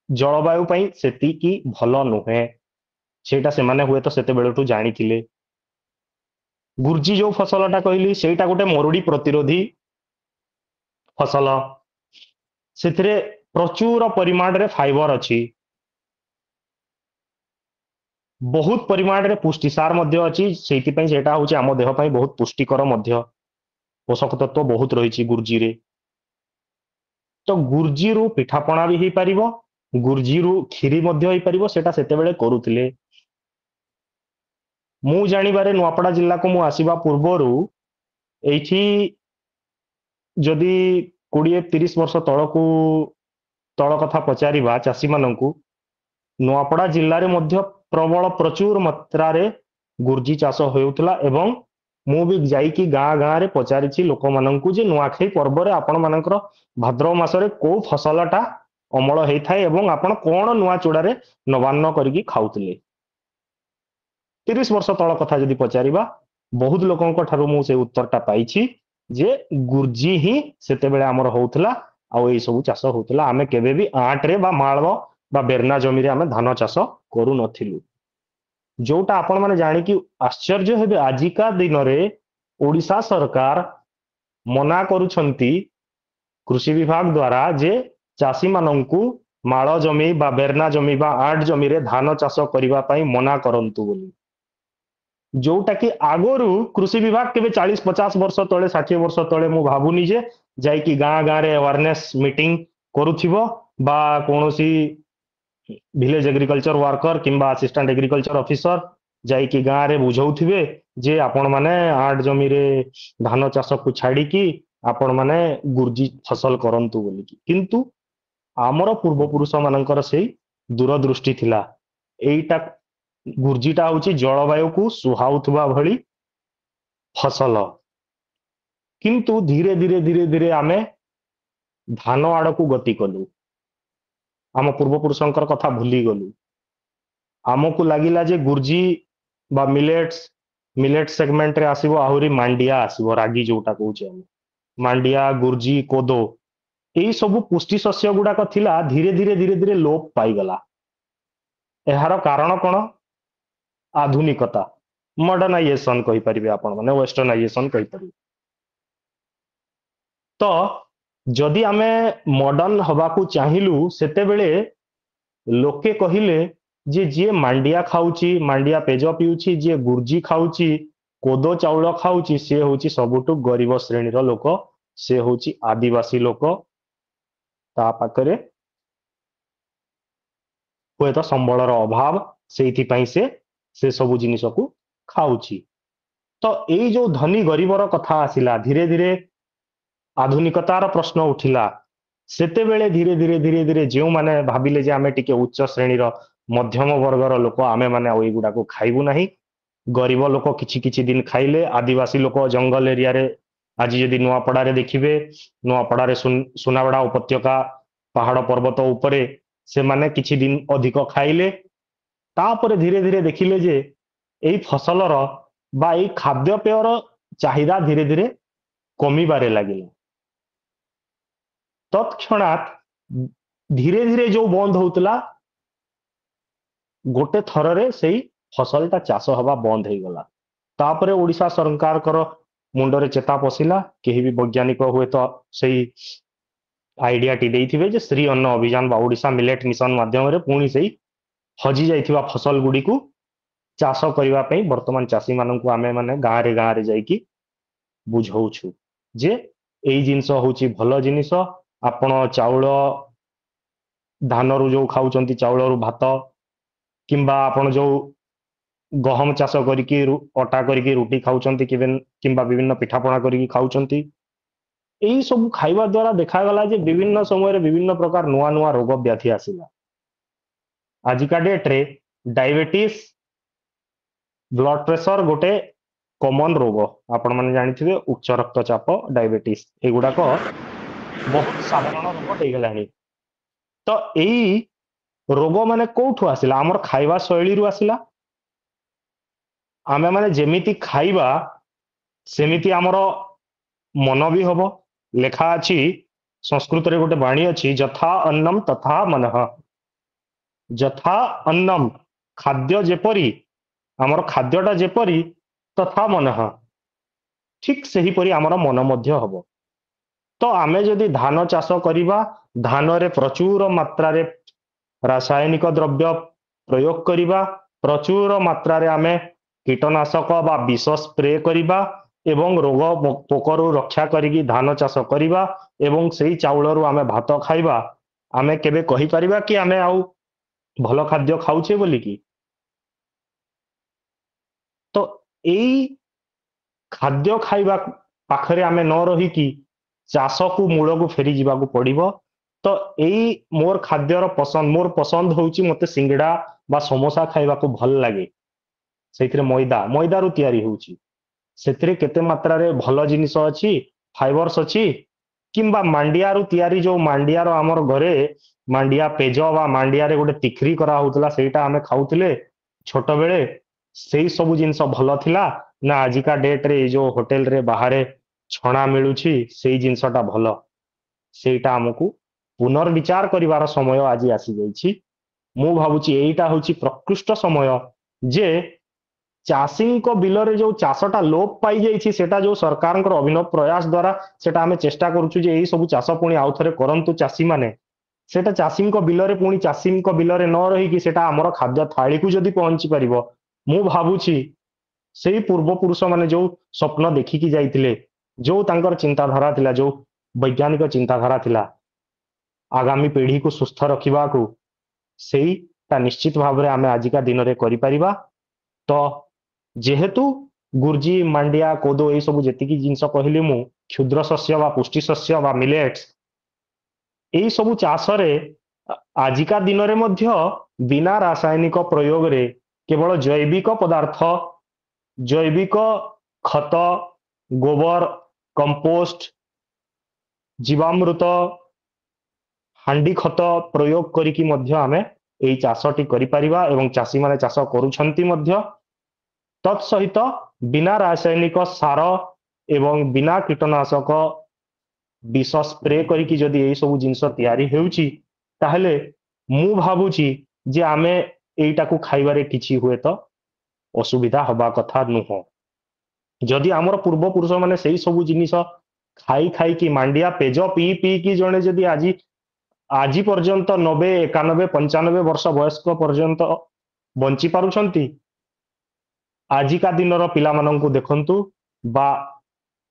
ଜଳବାୟୁ ପାଇଁ ସେତିକି ଭଲ ନୁହେଁ। ସେଇଟା ସେମାନେ ହୁଏତ ସେତେବେଳଠୁ ଜାଣିଥିଲେ। ଗୁର୍ଜି ଯୋଉ ଫସଲଟା କହିଲି ସେଇଟା ଗୋଟେ ମରୁଡି ପ୍ରତିରୋଧୀ ଫସଲ। ସେଥିରେ ପ୍ରଚୁର ପରିମାଣରେ ଫାଇବର ଅଛି, ବହୁତ ପରିମାଣରେ ପୁଷ୍ଟିସାର ମଧ୍ୟ ଅଛି। ସେଇଥିପାଇଁ ସେଇଟା ହଉଛି ଆମ ଦେହ ପାଇଁ ବହୁତ ପୁଷ୍ଟିକର ମଧ୍ୟ। ପୋଷକ ତତ୍ଵ ବହୁତ ରହିଛି ଗୁର୍ଜିରେ। ତ ଗୁର୍ଜିରୁ ପିଠାପଣା ବି ହେଇପାରିବ, ଗୁର୍ଜିରୁ କ୍ଷୀରି ମଧ୍ୟ ହେଇପାରିବ। ସେଟା ସେତେବେଳେ କରୁଥିଲେ। ମୁଁ ଜାଣିବାରେ ନୂଆପଡା ଜିଲ୍ଲାକୁ ମୁଁ ଆସିବା ପୂର୍ବରୁ ଏଇଠି ଯଦି 20-30 ବର୍ଷ ତଳ କଥା ପଚାରିବା ଚାଷୀମାନଙ୍କୁ, ନୂଆପଡା ଜିଲ୍ଲାରେ ମଧ୍ୟ ପ୍ରଚୁର ମାତ୍ରାରେ ଗୁର୍ଜି ଚାଷ ହେଉଥିଲା। ଏବଂ ମୁଁ ବି ଯାଇକି ଗାଁ ଗାଁରେ ପଚାରିଛି ଲୋକମାନଙ୍କୁ ଯେ ନୂଆଖାଇ ପର୍ବରେ ଆପଣ ମାନଙ୍କର ଭାଦ୍ରବ ମାସରେ କୋଉ ଫସଲଟା ଅମଳ ହେଇଥାଏ ଏବଂ ଆପଣ କଣ ନୂଆ ଚୂଡାରେ ନବାନ୍ନ କରିକି ଖାଉଥିଲେ। 30 ବର୍ଷ ତଳ କଥା ଯଦି ପଚାରିବା, ବହୁତ ଲୋକଙ୍କ ଠାରୁ ମୁଁ ସେ ଉତ୍ତରଟା ପାଇଛି ଯେ ଗୁର୍ଜି ହିଁ ସେତେବେଳେ ଆମର ହଉଥିଲା ଆଉ ଏଇ ସବୁ ଚାଷ ହଉଥିଲା। ଆମେ କେବେ ବି ଆଣ୍ଟରେ ବା ମାଳ ବା ବେର୍ନା ଜମିରେ ଆମେ ଧାନ ଚାଷ କରୁନଥିଲୁ। ଯୋଉଟା ଆପଣ ମାନେ ଜାଣିକି ଆଶ୍ଚର୍ଯ୍ୟ ହେବେ, ଆଜିକା ଦିନରେ ଓଡ଼ିଶା ସରକାର ମନା କରୁଛନ୍ତି କୃଷି ବିଭାଗ ଦ୍ୱାରା ଯେ ଚାଷୀ ମାନଙ୍କୁ ମାଳ ଜମି ବା ବେର୍ନା ଜମି ବା ଆଣ୍ଟ ଜମିରେ ଧାନ ଚାଷ କରିବା ପାଇଁ ମନା କରନ୍ତୁ ବୋଲି। ଯୋଉଟା କି ଆଗରୁ କୃଷି ବିଭାଗ କେବେ 40-50 ବର୍ଷ ତଳେ, 60 ବର୍ଷ ତଳେ ମୁଁ ଭାବୁନି ଯେ ଯାଇକି ଗାଁ ଗାଁରେ ଆୱାରନେସ ମିଟିଂ କରୁଥିବ ବା କୌଣସି ଭିଲେଜ ଏଗ୍ରିକଲଚର ୱାର୍କର କିମ୍ବା ଆସିଷ୍ଟାଣ୍ଟ ଏଗ୍ରିକଲଚର ଅଫିସର ଯାଇକି ଗାଁରେ ବୁଝଉଥିବେ ଯେ ଆପଣ ମାନେ ଆଣ୍ଟ ଜମିରେ ଧାନ ଚାଷକୁ ଛାଡିକି ଆପଣ ମାନେ ଗୁର୍ଜି ଫସଲ କରନ୍ତୁ ବୋଲିକି। କିନ୍ତୁ ଆମର ପୂର୍ବପୁରୁଷ ମାନଙ୍କର ସେଇ ଦୂରଦୃଷ୍ଟି ଥିଲା। ଏଇଟା ଗୁର୍ଜିଟା ହଉଛି ଜଳବାୟୁକୁ ସୁହାଉଥିବା ଭଳି ଫସଲ। କିନ୍ତୁ ଧୀରେ ଧୀରେ ଧୀରେ ଧୀରେ ଆମେ ଧାନ ଆଡକୁ ଗତି କଲୁ। ଆମ ପୂର୍ବପୁରୁଷଙ୍କର କଥା ଭୁଲିଗଲୁ। ଆମକୁ ଲାଗିଲା ଯେ ଗୁର୍ଜି ବା ମିଲେଟ ସେଗମେଣ୍ଟରେ ଆସିବ ଆହୁରି ମାଣ୍ଡିଆ ଆସିବ, ରାଗି ଯୋଉଟା କହୁଛେ ଆମେ। ମାଣ୍ଡିଆ, ଗୁର୍ଜି, କୋଦୋ, ଏଇ ସବୁ ପୁଷ୍ଟି ଶସ୍ୟ ଗୁଡାକ ଥିଲା, ଧୀରେ ଧୀରେ ଧୀରେ ଧୀରେ ଲୋପ ପାଇଗଲା। ଏହାର କାରଣ କଣ? ଆଧୁନିକତା, ମଡର୍ଣ୍ଣାଇଜେସନ କହିପାରିବେ ଆପଣ ମାନେ, ୱେଷ୍ଟର୍ଣ୍ଣାଇଜେସନ କହିପାରିବେ। ତ ଯଦି ଆମେ ମଡର୍ଣ୍ଣ ହବାକୁ ଚାହିଁଲୁ, ସେତେବେଳେ ଲୋକେ କହିଲେ ଯେ ଯିଏ ମାଣ୍ଡିଆ ଖାଉଛି, ମାଣ୍ଡିଆ ପେଜ ପିଉଛି, ଯିଏ ଗୁର୍ଜି ଖାଉଛି, କୋଦୋ ଚାଉଳ ଖାଉଛି, ସିଏ ହଉଛି ସବୁଠୁ ଗରିବ ଶ୍ରେଣୀର ଲୋକ, ସେ ହଉଛି ଆଦିବାସୀ ଲୋକ। ତା ପାଖରେ ହୁଏତ ସମ୍ବଳର ଅଭାବ, ସେଇଥିପାଇଁ ସେ ସବୁ ଜିନିଷକୁ ଖାଉଛି। ତ ଏଇ ଯୋଉ ଧନୀ ଗରିବର କଥା ଆସିଲା, ଧୀରେ ଧୀରେ ଆଧୁନିକତାର ପ୍ରଶ୍ନ ଉଠିଲା। ସେତେବେଳେ ଧୀରେ ଧୀରେ ଧୀରେ ଧୀରେ ଯେଉଁମାନେ ଭାବିଲେ ଯେ ଆମେ ଟିକେ ଉଚ୍ଚ ଶ୍ରେଣୀର ମଧ୍ୟମ ବର୍ଗର ଲୋକ, ଆମେ ମାନେ ଆଉ ଏଇଗୁଡାକୁ ଖାଇବୁ ନାହିଁ, ଗରିବ ଲୋକ କିଛି କିଛି ଦିନ ଖାଇଲେ। ଆଦିବାସୀ ଲୋକ ଜଙ୍ଗଲ ଏରିଆରେ, ଆଜି ଯଦି ନୂଆପଡାରେ ଦେଖିବେ, ନୂଆପଡାରେ ସୁନାବେଡା ଉପତ୍ୟକା ପାହାଡ ପର୍ବତ ଉପରେ ସେମାନେ କିଛି ଦିନ ଅଧିକ ଖାଇଲେ। ତାପରେ ଧୀରେ ଧୀରେ ଦେଖିଲେ ଯେ ଏଇ ଫସଲର ବା ଏଇ ଖାଦ୍ୟପେୟର ଚାହିଦା ଧୀରେ ଧୀରେ କମିବାରେ ଲାଗିଲା। ତତ୍କ୍ଷଣାତ୍ ଧୀରେ ଧୀରେ ଯୋଉ ବନ୍ଦ ହଉଥିଲା, ଗୋଟେ ଥରରେ ସେଇ ଫସଲଟା ଚାଷ ହବା ବନ୍ଦ ହେଇଗଲା। ତାପରେ ଓଡ଼ିଶା ସରକାରଙ୍କର ମୁଣ୍ଡରେ ଚେତା ପଶିଲା, କେହି ବି ବୈଜ୍ଞାନିକ ହୁଏତ ସେଇ ଆଇଡିଆଟି ଦେଇଥିବେ ଯେ ଶ୍ରୀ ଅନ୍ନ ଅଭିଯାନ ବା ଓଡ଼ିଶା ମିଲେଟ ମିଶନ ମାଧ୍ୟମରେ ପୁଣି ସେଇ ହଜି ଯାଇଥିବା ଫସଲ ଗୁଡିକୁ ଚାଷ କରିବା ପାଇଁ ବର୍ତ୍ତମାନ ଚାଷୀ ମାନଙ୍କୁ ଆମେ ମାନେ ଗାଁରେ ଗାଁରେ ଯାଇକି ବୁଝଉଛୁ ଯେ ଏଇ ଜିନିଷ ହଉଛି ଭଲ ଜିନିଷ। ଆପଣ ଚାଉଳ ଧାନରୁ ଯୋଉ ଖାଉଛନ୍ତି, ଚାଉଳରୁ ଭାତ, କିମ୍ବା ଆପଣ ଯୋଉ ଗହମ ଚାଷ କରିକି ଅଟା କରିକି ରୁଟି ଖାଉଛନ୍ତି, କିମ୍ବା ବିଭିନ୍ନ ପିଠାପଣା କରିକି ଖାଉଛନ୍ତି, ଏଇ ସବୁ ଖାଇବା ଦ୍ୱାରା ଦେଖାଗଲା ଯେ ବିଭିନ୍ନ ସମୟରେ ବିଭିନ୍ନ ପ୍ରକାର ନୂଆ ନୂଆ ରୋଗ ବ୍ୟାଧି ଆସିଲା। ଆଜିକା ଡେଟ୍ରେ ଡାଇବେଟିସ୍, ବ୍ଲଡ ପ୍ରେସର ଗୋଟେ କମନ ରୋଗ। ଆପଣମାନେ ଜାଣିଥିବେ ଉଚ୍ଚ ରକ୍ତଚାପ, ଡାଇବେଟିସ୍ ଏଗୁଡାକ ବହୁତ ସାଧାରଣ ରୋଗ ହେଇଗଲାଣି। ତ ଏଇ ରୋଗ ମାନେ କୋଉଠୁ ଆସିଲା? ଆମର ଖାଇବା ଶୈଳୀରୁ ଆସିଲା। ଆମେ ମାନେ ଯେମିତି ଖାଇବା ସେମିତି ଆମର ମନ ବି ହବ। ଲେଖା ଅଛି, ସଂସ୍କୃତରେ ଗୋଟେ ବାଣୀ ଅଛି, ଯଥା ଅନ୍ନମ୍ ତଥା ମନଃ। ଯଥା ଅନ୍ନମ୍, ଖାଦ୍ୟ ଯେପରି, ଆମର ଖାଦ୍ୟଟା ଯେପରି, ତଥା ମନଃ, ଠିକ ସେହିପରି ଆମର ମନ ମଧ୍ୟ ହବ। ତ ଆମେ ଯଦି ଧାନ ଚାଷ କରିବା, ଧାନରେ ପ୍ରଚୁର ମାତ୍ରାରେ ରାସାୟନିକ ଦ୍ରବ୍ୟ ପ୍ରୟୋଗ କରିବା, ପ୍ରଚୁର ମାତ୍ରାରେ ଆମେ କୀଟନାଶକ ବା ବିଷ ସ୍ପ୍ରେ କରିବା ଏବଂ ରୋଗ ପୋକରୁ ରକ୍ଷା କରିକି ଧାନ ଚାଷ କରିବା ଏବଂ ସେଇ ଚାଉଳରୁ ଆମେ ଭାତ ଖାଇବା, ଆମେ କେବେ କହିପାରିବା କି ଆମେ ଆଉ ଭଲ ଖାଦ୍ୟ ଖାଉଛେ ବୋଲିକି? ତ ଏଇ ଖାଦ୍ୟ ଖାଇବା ପାଖରେ ଆମେ ନ ରହିକି ଚାଷକୁ ମୂଳକୁ ଫେରି ଯିବାକୁ ପଡିବ। ତ ଏଇ ମୋର ଖାଦ୍ୟର ପସନ୍ଦ, ମୋର ପସନ୍ଦ ହଉଛି ମତେ ସିଙ୍ଗଡା ବା ସମୋସା ଖାଇବାକୁ ଭଲ ଲାଗେ। ସେଇଥିରେ ମଇଦାରୁ ତିଆରି ହଉଛି। ସେଥିରେ କେତେ ମାତ୍ରାରେ ଭଲ ଜିନିଷ ଅଛି, ଫାଇବର୍ସ ଅଛି, କିମ୍ବା ମାଣ୍ଡିଆରୁ ତିଆରି, ଯୋଉ ମାଣ୍ଡିଆର ଆମର ଘରେ ମାଣ୍ଡିଆ ପେଜ ବା ମାଣ୍ଡିଆରେ ଗୋଟେ ତିଖ୍ରୀ କରାହଉଥିଲା, ସେଇଟା ଆମେ ଖାଉଥିଲେ ଛୋଟବେଳେ। ସେଇ ସବୁ ଜିନିଷ ଭଲ ଥିଲା ନା ଆଜିକା ଡେଟ୍ରେ ଏଇ ଯୋଉ ହୋଟେଲରେ ବାହାରେ ଛଣା ମିଳୁଛି ସେଇ ଜିନିଷଟା ଭଲ? ସେଇଟା ଆମକୁ ପୁନର୍ବିଚାର କରିବାର ସମୟ ଆଜି ଆସିଯାଇଛି। ମୁଁ ଭାବୁଛି ଏଇଟା ହଉଛି ପ୍ରକୃଷ୍ଟ ସମୟ ଯେ ଚାଷୀଙ୍କ ବିଲରେ ଯୋଉ ଚାଷଟା ଲୋପ ପାଇଯାଇଛି, ସେଟା ଯୋଉ ସରକାରଙ୍କର ଅଭିନବ ପ୍ରୟାସ ଦ୍ୱାରା ସେଟା ଆମେ ଚେଷ୍ଟା କରୁଛୁ ଯେ ଏଇ ସବୁ ଚାଷ ପୁଣି ଆଉଥରେ କରନ୍ତୁ ଚାଷୀମାନେ। ସେଟା ଚାଷୀଙ୍କ ବିଲରେ, ପୁଣି ଚାଷୀଙ୍କ ବିଲରେ ନ ରହିକି ସେଟା ଆମର ଖାଦ୍ୟ ଥାଳିକୁ ଯଦି ପହଞ୍ଚି ପାରିବ, ମୁଁ ଭାବୁଛି ସେଇ ପୂର୍ବପୁରୁଷ ମାନେ ଯୋଉ ସ୍ୱପ୍ନ ଦେଖିକି ଯାଇଥିଲେ, ଯୋଉ ତାଙ୍କର ଚିନ୍ତାଧାରା ଥିଲା, ଯୋଉ ବୈଜ୍ଞାନିକ ଚିନ୍ତାଧାରା ଥିଲା ଆଗାମୀ ପିଢିକୁ ସୁସ୍ଥ ରଖିବାକୁ, ସେଇଟା ନିଶ୍ଚିତ ଭାବରେ ଆମେ ଆଜିକା ଦିନରେ କରିପାରିବା। ତ ଯେହେତୁ ଗୁର୍ଜି, ମାଣ୍ଡିଆ, କୋଦୋ ଏଇ ସବୁ ଯେତିକି ଜିନିଷ କହିଲି ମୁଁ, କ୍ଷୁଦ୍ର ଶସ୍ୟ ବା ପୁଷ୍ଟି ଶସ୍ୟ ବା ମିଲେଟ୍ସ, ଏଇ ସବୁ ଚାଷରେ ଆଜିକା ଦିନରେ ମଧ୍ୟ ବିନା ରାସାୟନିକ ପ୍ରୟୋଗରେ କେବଳ ଜୈବିକ ପଦାର୍ଥ, ଜୈବିକ ଖତ, ଗୋବର, କମ୍ପୋଷ୍ଟ, ଜୀବାମୃତ, ହାଣ୍ଡି ଖତ ପ୍ରୟୋଗ କରିକି ମଧ୍ୟ ଆମେ ଏଇ ଚାଷଟି କରିପାରିବା ଏବଂ ଚାଷୀମାନେ ଚାଷ କରୁଛନ୍ତି ମଧ୍ୟ। ତତ୍ ସହିତ ବିନା ରାସାୟନିକ ସାର ଏବଂ ବିନା କୀଟନାଶକ ବିଷ ସ୍ପ୍ରେ କରିକି ଯଦି ଏଇ ସବୁ ଜିନିଷ ତିଆରି ହେଉଛି, ତାହେଲେ ମୁଁ ଭାବୁଛି ଯେ ଆମେ ଏଇଟାକୁ ଖାଇବାରେ କିଛି ହୁଏତ ଅସୁବିଧା ହବା କଥା ନୁହଁ। ଯଦି ଆମର ପୂର୍ବପୁରୁଷ ମାନେ ସେଇ ସବୁ ଜିନିଷ ଖାଇକି ମାଣ୍ଡିଆ ପେଜ ପିଇକି ଜଣେ ଯଦି ଆଜି ପର୍ଯ୍ୟନ୍ତ 90, 91, 95 ବର୍ଷ ବୟସ୍କ ପର୍ଯ୍ୟନ୍ତ ବଞ୍ଚି ପାରୁଛନ୍ତି, ଆଜିକା ଦିନର ପିଲାମାନଙ୍କୁ ଦେଖନ୍ତୁ ବା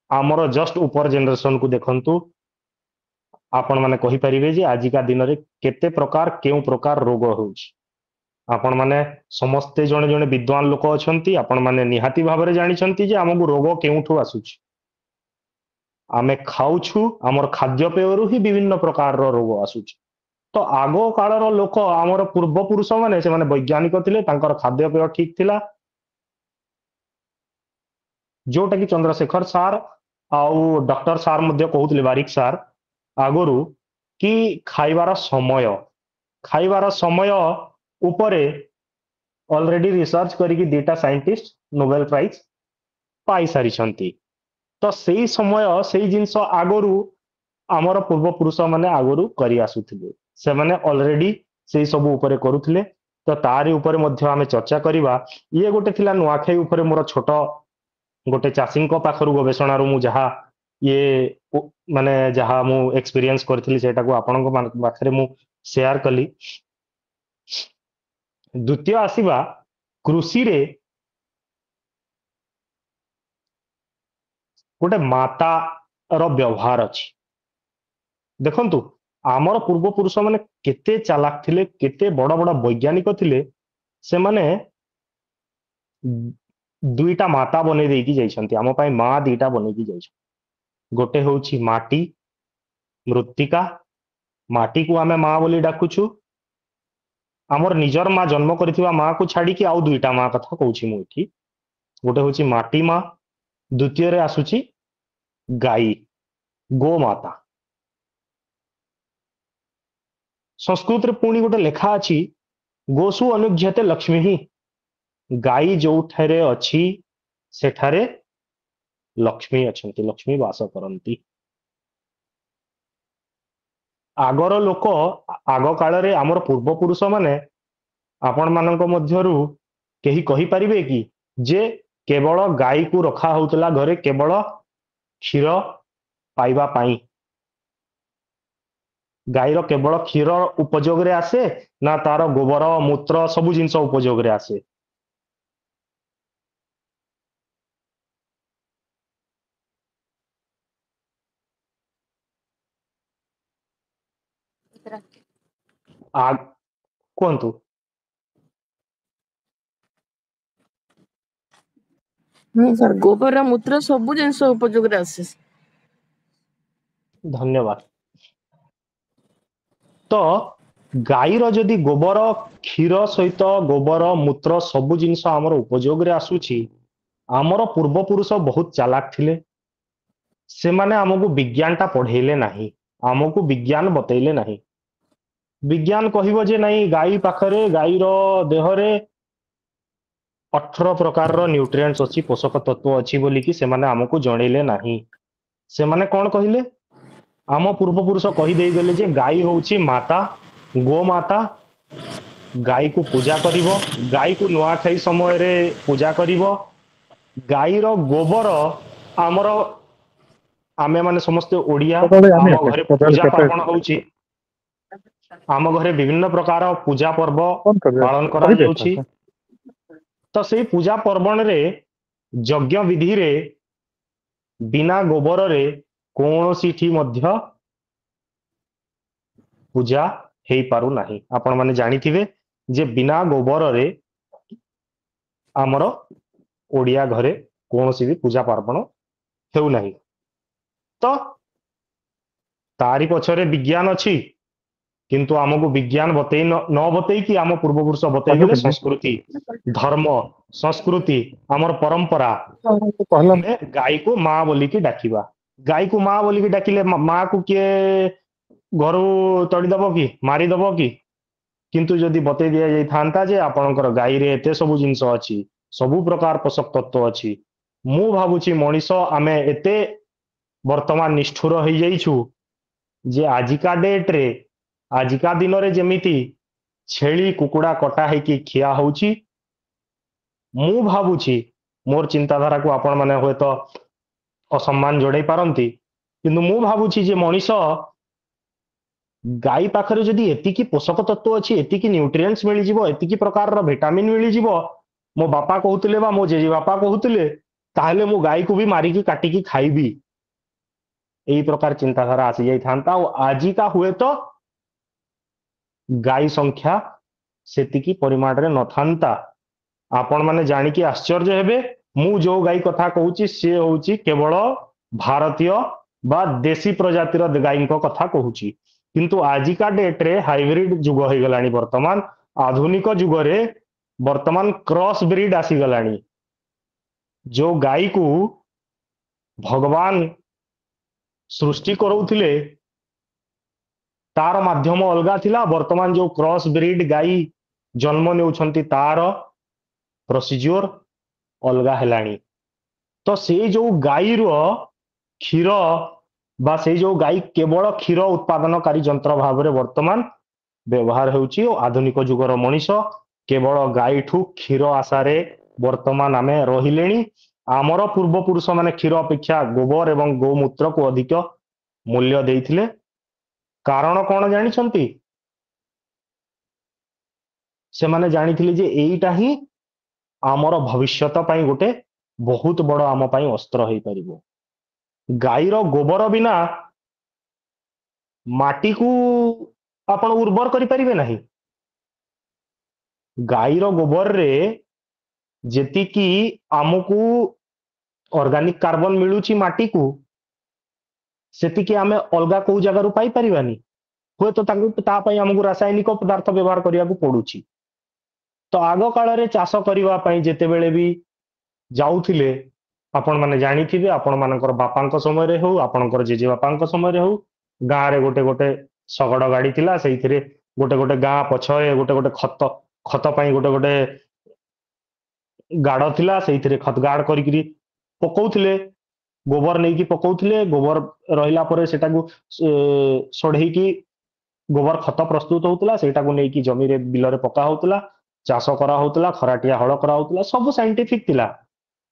ଆମର ଜଷ୍ଟ ଉପର ଜେନେରେସନକୁ ଦେଖନ୍ତୁ, ଆପଣମାନେ କହିପାରିବେ ଯେ ଆଜିକା ଦିନରେ କେତେ ପ୍ରକାର, କେଉଁ ପ୍ରକାର ରୋଗ ହେଉଛି। ଆପଣମାନେ ସମସ୍ତେ ଜଣେ ଜଣେ ବିଦ୍ୱାନ ଲୋକ ଅଛନ୍ତି, ଆପଣମାନେ ନିହାତି ଭାବରେ ଜାଣିଛନ୍ତି ଯେ ଆମକୁ ରୋଗ କେଉଁଠୁ ଆସୁଛି। ଆମେ ଖାଉଛୁ, ଆମର ଖାଦ୍ୟପେୟରୁ ହିଁ ବିଭିନ୍ନ ପ୍ରକାରର ରୋଗ ଆସୁଛି। ତ ଆଗ କାଳର ଲୋକ, ଆମର ପୂର୍ବପୁରୁଷ ମାନେ, ସେମାନେ ବୈଜ୍ଞାନିକ ଥିଲେ, ତାଙ୍କର ଖାଦ୍ୟପେୟ ଠିକ ଥିଲା, ଯୋଉଟା କି ଚନ୍ଦ୍ରଶେଖର ସାର୍ ଆଉ ଡକ୍ଟର ସାର୍ ମଧ୍ୟ କହୁଥିଲେ, ବାରିକ ସାର୍ ଆଗରୁ, କି ଖାଇବାର ସମୟ ଉପରେ ଅଲରେଡି ରିସର୍ଚ୍ଚ କରିକି 2ଟା ସାଇଣ୍ଟିଷ୍ଟ ନୋବେଲ ପ୍ରାଇଜ ପାଇସାରିଛନ୍ତି। ତ ସେଇ ସମୟ, ସେଇ ଜିନିଷ ଆଗରୁ ଆମର ପୂର୍ବପୁରୁଷ ମାନେ ଆଗରୁ କରି ଆସୁଥିଲେ, ସେମାନେ ଅଲରେଡି ସେଇ ସବୁ ଉପରେ କରୁଥିଲେ। ତ ତାରି ଉପରେ ମଧ୍ୟ ଆମେ ଚର୍ଚ୍ଚା କରିବା। ଇଏ ଗୋଟେ ଥିଲା ନୂଆଖାଇ ଉପରେ ମୋର ଛୋଟ ଗୋଟେ ଚାଷୀଙ୍କ ପାଖରୁ ଗବେଷଣାରୁ ମୁଁ ଯାହା ମାନେ ଯାହା ମୁଁ ଏକ୍ସପିରିଏନ୍ସ କରିଥିଲି, ସେଇଟାକୁ ଆପଣଙ୍କ ପାଖରେ ମୁଁ ସେୟାର କଲି। ଦ୍ୱିତୀୟ ଆସିବା କୃଷିରେ ଗୋଟେ ମାତା ର ବ୍ୟବହାର ଅଛି। ଦେଖନ୍ତୁ ଆମର ପୂର୍ବପୁରୁଷ ମାନେ କେତେ ଚାଲାକ ଥିଲେ, କେତେ ବଡ ବଡ ବୈଜ୍ଞାନିକ ଥିଲେ। ସେମାନେ ଦୁଇଟା ମାତା ବନେଇ ଦେଇକି ଯାଇଛନ୍ତି, ଆମ ପାଇଁ ମା ଦିଟା ବନେଇକି ଯାଇଛନ୍ତି। ଗୋଟେ ହଉଛି ମାଟି, ମୃତ୍ତିକା। ମାଟିକୁ ଆମେ ମା ବୋଲି ଡାକୁଛୁ। ଆମର ନିଜର ମା ଜନ୍ମ କରିଥିବା ମାକୁ ଛାଡିକି ଆଉ ଦୁଇଟା ମା କଥା କହୁଛି ମୁଁ ଏଠି। ଗୋଟେ ହଉଛି ମାଟି ମା, ଦ୍ୱିତୀୟରେ ଆସୁଛି ଗାଈ, ଗୋମାତା। ସଂସ୍କୃତରେ ପୁଣି ଗୋଟେ ଲେଖା ଅଛି, ଗୋଷୁ ଅନୁଜ୍ୟତେ ଲକ୍ଷ୍ମୀ ହିଁ। ଗାଈ ଯୋଉଠାରେ ଅଛି ସେଠାରେ ଲକ୍ଷ୍ମୀ ଅଛନ୍ତି, ଲକ୍ଷ୍ମୀ ବାସ କରନ୍ତି। ଆଗର ଲୋକ, ଆଗ କାଳରେ ଆମର ପୂର୍ବପୁରୁଷ ମାନେ, ଆପଣ ମାନଙ୍କ ମଧ୍ୟରୁ କେହି କହିପାରିବେ କି ଯେ କେବଳ ଗାଈକୁ ରଖା ହଉଥିଲା ଘରେ କେବଳ କ୍ଷୀର ପାଇବା ପାଇଁ? ଗାଈର କେବଳ କ୍ଷୀର ଉପଯୋଗରେ ଆସେ ନା ତାର ଗୋବର ମୂତ୍ର ସବୁ ଜିନିଷ ଉପଯୋଗରେ ଆସେ? ଆ କୁହନ୍ତୁ। ହଁ ସାର୍, ଗୋବର ମୂତ୍ର ସବୁ ଜିନିଷ ଉପଯୋଗରେ ଆସେ। ଧନ୍ୟବାଦ। ତ ଗାଈର ଯଦି ଗୋବର, କ୍ଷୀର ସହିତ ଗୋବର ମୂତ୍ର ସବୁ ଜିନିଷ ଆମର ଉପଯୋଗରେ ଆସୁଛି, ଆମର ପୂର୍ବପୁରୁଷ ବହୁତ ଚାଲାକ ଥିଲେ। ସେମାନେ ଆମକୁ ବିଜ୍ଞାନଟା ପଢେଇଲେ ନାହିଁ, ଆମକୁ ବିଜ୍ଞାନ ବତେଇଲେ ନାହିଁ। ବିଜ୍ଞାନ କହିବ ଯେ ନାଇଁ, ଗାଈ ପାଖରେ, ଗାଈର ଦେହରେ 18 ପ୍ରକାରର ନ୍ୟୁଟ୍ରିଏଣ୍ଟସ୍ ଅଛି, ପୋଷକ ତତ୍ଵ ଅଛି ବୋଲିକି ସେମାନେ ଆମକୁ ଜଣେଇଲେ ନାହିଁ। ସେମାନେ କଣ କହିଲେ? ଆମ ପୂର୍ବପୁରୁଷ କହିଦେଇଗଲେ ଯେ ଗାଈ ହଉଛି ମାତା, ଗୋମାତା। ଗାଈକୁ ପୂଜା କରିବ, ଗାଈକୁ ନୂଆଖାଇ ସମୟରେ ପୂଜା କରିବ। ଗାଈର ଗୋବର ଆମର, ଆମେ ମାନେ ସମସ୍ତେ ଓଡିଆ, ଆମ ଘରେ ପୂଜା ପାର୍ବଣ ହଉଛି, ଆମ ଘରେ ବିଭିନ୍ନ ପ୍ରକାର ପୂଜା ପର୍ବ ପାଳନ କରାଯାଉଛି। ତ ସେଇ ପୂଜା ପର୍ବଣରେ, ଯଜ୍ଞ ବିଧିରେ ବିନା ଗୋବରରେ କୌଣସିଠି ମଧ୍ୟ ପୂଜା ହେଇପାରୁନାହିଁ। ଆପଣ ମାନେ ଜାଣିଥିବେ ଯେ ବିନା ଗୋବରରେ ଆମର ଓଡିଆ ଘରେ କୌଣସି ବି ପୂଜା ପାର୍ବଣ ହେଉନାହିଁ। ତ ତାରି ପଛରେ ବିଜ୍ଞାନ ଅଛି, କିନ୍ତୁ ଆମକୁ ବିଜ୍ଞାନ ବତେଇ ନ ବତେଇକି ଆମ ପୂର୍ବପୁରୁଷ ବତେଇ ଦେଲେ ସଂସ୍କୃତି, ଧର୍ମ, ସଂସ୍କୃତି, ଆମର ପରମ୍ପରା। ଆମେ ଗାଈକୁ ମା ବୋଲିକି ଡାକିବା। ଗାଈକୁ ମା ବୋଲିକି ଡାକିଲେ ମା କୁ କିଏ ଘରୁ ତଡ଼ିଦବ କି, ମାରିଦବ କି? କିନ୍ତୁ ଯଦି ବତେଇ ଦିଆଯାଇଥାନ୍ତା ଯେ ଆପଣଙ୍କର ଗାଈରେ ଏତେ ସବୁ ଜିନିଷ ଅଛି, ସବୁ ପ୍ରକାର ପୋଷକ ତତ୍ଵ ଅଛି, ମୁଁ ଭାବୁଛି ମଣିଷ ଆମେ ଏତେ ବର୍ତ୍ତମାନ ନିଷ୍ଠୁର ହେଇଯାଇଛୁ ଯେ ଆଜିକା ଡେଟରେ, ଆଜିକା ଦିନରେ ଯେମିତି ଛେଳି କୁକୁଡା କଟା ହେଇକି ଖିଆ ହଉଛି, ମୁଁ ଭାବୁଛି, ମୋର ଚିନ୍ତାଧାରାକୁ ଆପଣ ମାନେ ହୁଏତ ଅସମ୍ମାନ ଜଣେଇ ପାରନ୍ତି, କିନ୍ତୁ ମୁଁ ଭାବୁଛି ଯେ ମଣିଷ ଗାଈ ପାଖରେ ଯଦି ଏତିକି ପୋଷକ ତତ୍ଵ ଅଛି, ଏତିକି ନ୍ୟୁଟ୍ରିଏଣ୍ଟସ୍ ମିଳିଯିବ, ଏତିକି ପ୍ରକାରର ଭିଟାମିନ୍ ମିଳିଯିବ, ମୋ ବାପା କହୁଥିଲେ ବା ମୋ ଜେଜେ ବାପା କହୁଥିଲେ, ତାହେଲେ ମୁଁ ଗାଈକୁ ବି ମାରିକି କାଟିକି ଖାଇବି। ଏଇ ପ୍ରକାର ଚିନ୍ତାଧାରା ଆସି ଯାଇଥାନ୍ତା ଆଉ ଆଜିକା ହୁଏତ ଗାଈ ସଂଖ୍ୟା ସେତିକି ପରିମାଣରେ ନଥାନ୍ତା। ଆପଣ ମାନେ ଜାଣିକି ଆଶ୍ଚର୍ଯ୍ୟ ହେବେ, ମୁଁ ଯୋଉ ଗାଈ କଥା କହୁଛି ସିଏ ହଉଛି କେବଳ ଭାରତୀୟ ବା ଦେଶୀ ପ୍ରଜାତିର ଗାଈଙ୍କ କଥା କହୁଛି। କିନ୍ତୁ ଆଜିକା ଡେଟରେ ହାଇବ୍ରିଡ ଯୁଗ ହେଇଗଲାଣି, ବର୍ତ୍ତମାନ ଆଧୁନିକ ଯୁଗରେ ବର୍ତ୍ତମାନ କ୍ରସ୍ ବ୍ରିଡ୍ ଆସିଗଲାଣି। ଯୋଉ ଗାଈକୁ ଭଗବାନ ସୃଷ୍ଟି କରୁଥିଲେ ତାର ମାଧ୍ୟମ ଅଲଗା ଥିଲା, ବର୍ତ୍ତମାନ ଯୋଉ କ୍ରସ୍ ବ୍ରିଡ୍ ଗାଈ ଜନ୍ମ ନେଉଛନ୍ତି ତାର ପ୍ରୋସିଜ୍યોର ଅଲଗା ହେଲାଣି। ତ ସେଇ ଯୋଉ ଗାଈର କ୍ଷୀର ବା ସେଇ ଯୋଉ ଗାଈ କେବଳ କ୍ଷୀର ଉତ୍ପାଦନକାରୀ ଯନ୍ତ୍ର ଭାବରେ ବର୍ତ୍ତମାନ ବ୍ୟବହାର ହେଉଛି ଓ ଆଧୁନିକ ଯୁଗର ମଣିଷ କେବଳ ଗାଈଠୁ କ୍ଷୀର ଆଶାରେ ବର୍ତ୍ତମାନ ଆମେ ରହିଲେଣି। ଆମର ପୂର୍ବପୁରୁଷ ମାନେ କ୍ଷୀର ଅପେକ୍ଷା ଗୋବର ଏବଂ ଗୋମୂତ୍ରକୁ ଅଧିକ ମୂଲ୍ୟ ଦେଇଥିଲେ। କାରଣ କଣ ଜାଣିଛନ୍ତି? ସେମାନେ ଜାଣିଥିଲେ ଯେ ଏଇଟା ହିଁ ଆମର ଭବିଷ୍ୟତ ପାଇଁ ଗୋଟେ ବହୁତ ବଡ ଆମ ପାଇଁ ଅସ୍ତ୍ର ହେଇପାରିବ। ଗାଈର ଗୋବର ବିନା ମାଟିକୁ ଆପଣ ଉର୍ବର କରିପାରିବେ ନାହିଁ। ଗାଈର ଗୋବରରେ ଯେତିକି ଆମକୁ ଅର୍ଗାନିକ କାର୍ବନ ମିଳୁଛି ମାଟିକୁ, ସେତିକି ଆମେ ଅଲଗା କୋଉ ଜାଗାରୁ ପାଇପାରିବାନି। ହୁଏତ ତାକୁ ତା ପାଇଁ ଆମକୁ ରାସାୟନିକ ପଦାର୍ଥ ବ୍ୟବହାର କରିବାକୁ ପଡୁଛି। ତ ଆଗ କାଳରେ ଚାଷ କରିବା ପାଇଁ ଯେତେବେଳେ ବି ଯାଉଥିଲେ, ଆପଣମାନେ ଜାଣିଥିବେ, ଆପଣମାନଙ୍କର ବାପାଙ୍କ ସମୟରେ ହଉ, ଆପଣଙ୍କର ଜେଜେବାପାଙ୍କ ସମୟରେ ହଉ, ଗାଁରେ ଗୋଟେ ଗୋଟେ ଶଗଡ଼ ଗାଡି ଥିଲା, ସେଇଥିରେ ଗୋଟେ ଗୋଟେ ଗାଁ ପଛରେ ଗୋଟେ ଗୋଟେ ଖତ ପାଇଁ ଗୋଟେ ଗୋଟେ ଗାଡ ଥିଲା, ସେଇଥିରେ ଖତ ଗାଡ କରିକିରି ପକଉଥିଲେ, ଗୋବର ନେଇକି ପକଉଥିଲେ। ଗୋବର ରହିଲା ପରେ ସେଟାକୁ ସଢେଇକି ଗୋବର ଖତ ପ୍ରସ୍ତୁତ ହଉଥିଲା, ସେଇଟାକୁ ନେଇକି ଜମିରେ ବିଲରେ ପକା ହଉଥିଲା, ଚାଷ କରା ହଉଥିଲା, ଖରାଟିଆ ହଳ କରା ହଉଥିଲା, ସବୁ ସାଇଣ୍ଟିଫିକ ଥିଲା।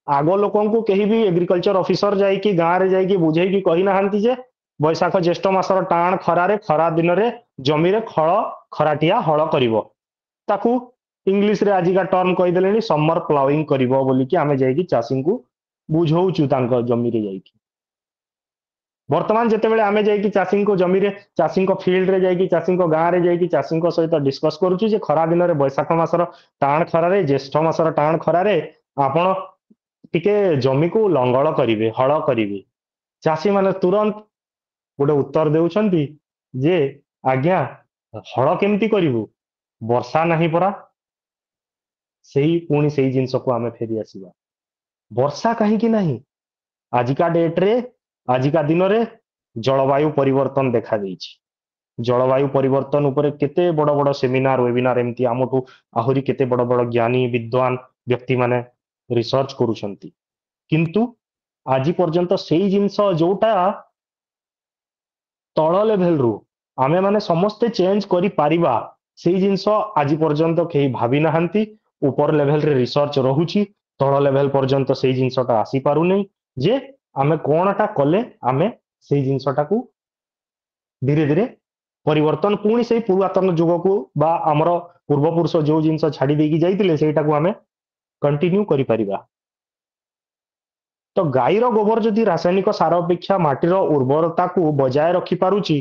ଆଗ ଲୋକଙ୍କୁ କେହି ବି ଏଗ୍ରିକଲଚର ଅଫିସର ଯାଇକି ଗାଁରେ ଯାଇକି ବୁଝେଇକି କହିନାହାନ୍ତି ଯେ ବୈଶାଖ ଜ୍ୟେଷ୍ଠ ମାସର ଟାଣ ଖରାରେ, ଖରା ଦିନରେ ଜମିରେ ଖରାଟିଆ ହଳ କରିବ। ତାକୁ ଇଂଲିଶରେ ଆଜିକା ଟର୍ମ କହିଦେଲେଣି ସମର ପ୍ଲାୱିଂ କରିବ ବୋଲିକି ଆମେ ଯାଇକି ଚାଷୀଙ୍କୁ ବୁଝଉଛୁ ତାଙ୍କ ଜମିରେ ଯାଇକି। ବର୍ତ୍ତମାନ ଯେତେବେଳେ ଆମେ ଯାଇକି ଚାଷୀଙ୍କ ଜମିରେ, ଚାଷୀଙ୍କ ଫିଲ୍ଡରେ ଯାଇକି, ଚାଷୀଙ୍କ ଗାଁରେ ଯାଇକି ଚାଷୀଙ୍କ ସହିତ ଡିସ୍କସ କରୁଛୁ ଯେ ଖରା ଦିନରେ ବୈଶାଖ ମାସର ଟାଣ ଖରାରେ, ଜ୍ୟେଷ୍ଠ ମାସର ଟାଣ ଖରାରେ ଆପଣ ଟିକେ ଜମିକୁ ଲଙ୍ଗଳ କରିବେ, ହଳ କରିବେ, ଚାଷୀ ମାନେ ତୁରନ୍ତ ଗୋଟେ ଉତ୍ତର ଦେଉଛନ୍ତି ଯେ ଆଜ୍ଞା ହଳ କେମିତି କରିବୁ, ବର୍ଷା ନାହିଁ ପରା। ପୁଣି ସେଇ ଜିନିଷକୁ ଆମେ ଫେରି ଆସିବା। ବର୍ଷା କାହିଁକି ନାହିଁ? ଆଜିକା ଡେଟରେ, ଆଜିକା ଦିନରେ ଜଳବାୟୁ ପରିବର୍ତ୍ତନ ଦେଖାଦେଇଛି। ଜଳବାୟୁ ପରିବର୍ତ୍ତନ ଉପରେ କେତେ ବଡ ବଡ ସେମିନାର, ୱେବିନାର, ଏମିତି ଆମଠୁ ଆହୁରି କେତେ ବଡ ବଡ ଜ୍ଞାନୀ ବିଦ୍ୱାନ ବ୍ୟକ୍ତିମାନେ ରିସର୍ଚ୍ଚ କରୁଛନ୍ତି। କିନ୍ତୁ ଆଜି ପର୍ଯ୍ୟନ୍ତ ସେଇ ଜିନିଷ ଯୋଉଟା ତଳ ଲେଭେଲରୁ ଆମେ ମାନେ ସମସ୍ତେ ଚେଞ୍ଜ କରିପାରିବା, ସେଇ ଜିନିଷ ଆଜି ପର୍ଯ୍ୟନ୍ତ କେହି ଭାବି ନାହାନ୍ତି। ଉପର ଲେଭେଲରେ ରିସର୍ଚ୍ଚ ରହୁଛି, ତଳ ଲେଭେଲ ପର୍ଯ୍ୟନ୍ତ ସେଇ ଜିନିଷଟା ଆସିପାରୁନି ଯେ ଆମେ କଣଟା କଲେ ଆମେ ସେଇ ଜିନିଷଟାକୁ ଧୀରେ ଧୀରେ ପରିବର୍ତ୍ତନ ପୁଣି ସେଇ ପୁରାତନ ଯୁଗକୁ ବା ଆମର ପୂର୍ବପୁରୁଷ ଯୋଉ ଜିନିଷ ଛାଡି ଦେଇକି ଯାଇଥିଲେ ସେଇଟାକୁ ଆମେ କଣ୍ଟିନ୍ୟୁ କରିପାରିବା। ତ ଗାଈର ଗୋବର ଯଦି ରାସାୟନିକ ସାର ଅପେକ୍ଷା ମାଟିର ଉର୍ବରତାକୁ ବଜାୟ ରଖିପାରୁଛି,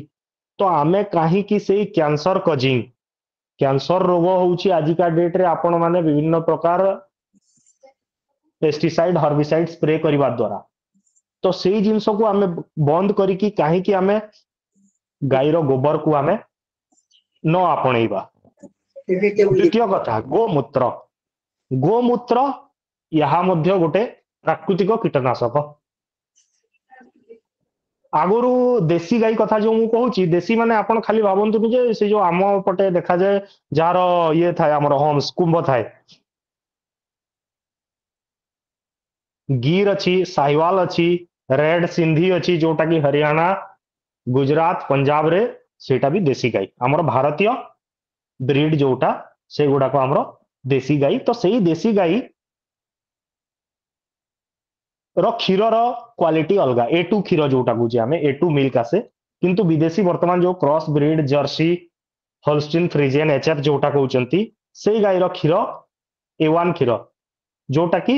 ତ ଆମେ କାହିଁକି ସେଇ କ୍ୟାନ୍ସର ରୋଗ ହଉଛି ଆଜିକା ଡେଟରେ ଆପଣ ମାନେ ବିଭିନ୍ନ ପ୍ରକାର ପେଷ୍ଟିସାଇଡ, ହର୍ବିସାଇଡ ସ୍ପ୍ରେ କରିବା ଦ୍ୱାରା, ତ ସେଇ ଜିନିଷକୁ ଆମେ ବନ୍ଦ କରିକି କାହିଁକି ଆମେ ଗାଈର ଗୋବରକୁ ଆମେ ନ ଆପଣେଇବା। ଦ୍ୱିତୀୟ କଥା, ଗୋମୂତ୍ର ଏହା ମଧ୍ୟ ଗୋଟେ ପ୍ରାକୃତିକ କୀଟନାଶକ। ଆଗରୁ ଦେଶୀ ଗାଈ କଥା ଯୋଉ ମୁଁ କହୁଛି, ଦେଶୀ ମାନେ ଆପଣ ଖାଲି ଭାବନ୍ତୁନି ଯେ ସେ ଯୋଉ ଆମ ପଟେ ଦେଖାଯାଏ ଯାହାର ଇଏ ଥାଏ, ଆମର ହମ୍ସ କୁମ୍ଭ ଥାଏ, ଗିର୍ ଅଛି, ସାହିୱାଲ ଅଛି, ରେଡ ସିନ୍ଧି ଅଛି, ଯୋଉଟା କି ହରିୟାଣା, ଗୁଜରାତ, ପଞ୍ଜାବରେ ସେଇଟା ବି ଦେଶୀ ଗାଈ। ଆମର ଭାରତୀୟ ବ୍ରିଡ ଯୋଉଟା, ସେଗୁଡାକ ଆମର ଦେଶୀ ଗାଈ। ତ ସେଇ ଦେଶୀ ଗାଈ ର କ୍ଷୀରର କ୍ୱାଲିଟି ଅଲଗା, A2 କ୍ଷୀର ଯୋଉଟା କହୁଛେ ଆମେ, A2 ମିଲ୍କ ଆସେ। କିନ୍ତୁ ବିଦେଶୀ ବର୍ତ୍ତମାନ ଯୋଉ cross breed jersey, Holstein ଫ୍ରିଜିଆନ, HF ଯୋଉଟା କହୁଛନ୍ତି, ସେଇ ଗାଈର କ୍ଷୀର A1 କ୍ଷୀର, ଯୋଉଟା କି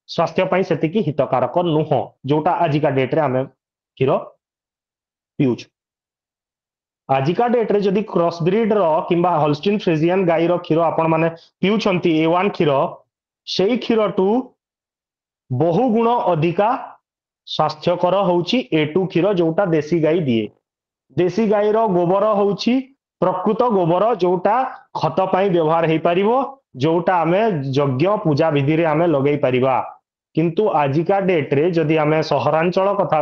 ସ୍ୱାସ୍ଥ୍ୟ ପାଇଁ ସେତିକି ହିତକାରକ ନୁହଁ, ଯୋଉଟା ଆଜିକା ଡେଟରେ ଆମେ କ୍ଷୀର ପିଉଛୁ। ଆଜିକା ଡେଟରେ ଯଦି କ୍ରସ ବ୍ରିଡର କିମ୍ବା ହୋଲଷ୍ଟିନ୍ ଫ୍ରିଜିଆନ ଗାଈର କ୍ଷୀର ଆପଣ ମାନେ ପିଉଛନ୍ତି, A1 କ୍ଷୀର, ସେଇ କ୍ଷୀରଠୁ ବହୁ ଗୁଣ ଅଧିକା ସ୍ୱାସ୍ଥ୍ୟକର ହଉଛି A2 କ୍ଷୀର, ଯୋଉଟା ଦେଶୀ ଗାଈ ଦିଏ। ଦେଶୀ ଗାଈର ଗୋବର ହଉଛି ପ୍ରକୃତ ଗୋବର, ଯୋଉଟା ଖତ ପାଇଁ ବ୍ୟବହାର ହେଇପାରିବ, ଯୋଉଟା ଆମେ ଯଜ୍ଞ ପୂଜା ବିଧିରେ ଆମେ ଲଗେଇ ପାରିବା। କିନ୍ତୁ ଆଜିକା ଡେଟରେ ଯଦି ଆମେ ସହରାଞ୍ଚଳ କଥା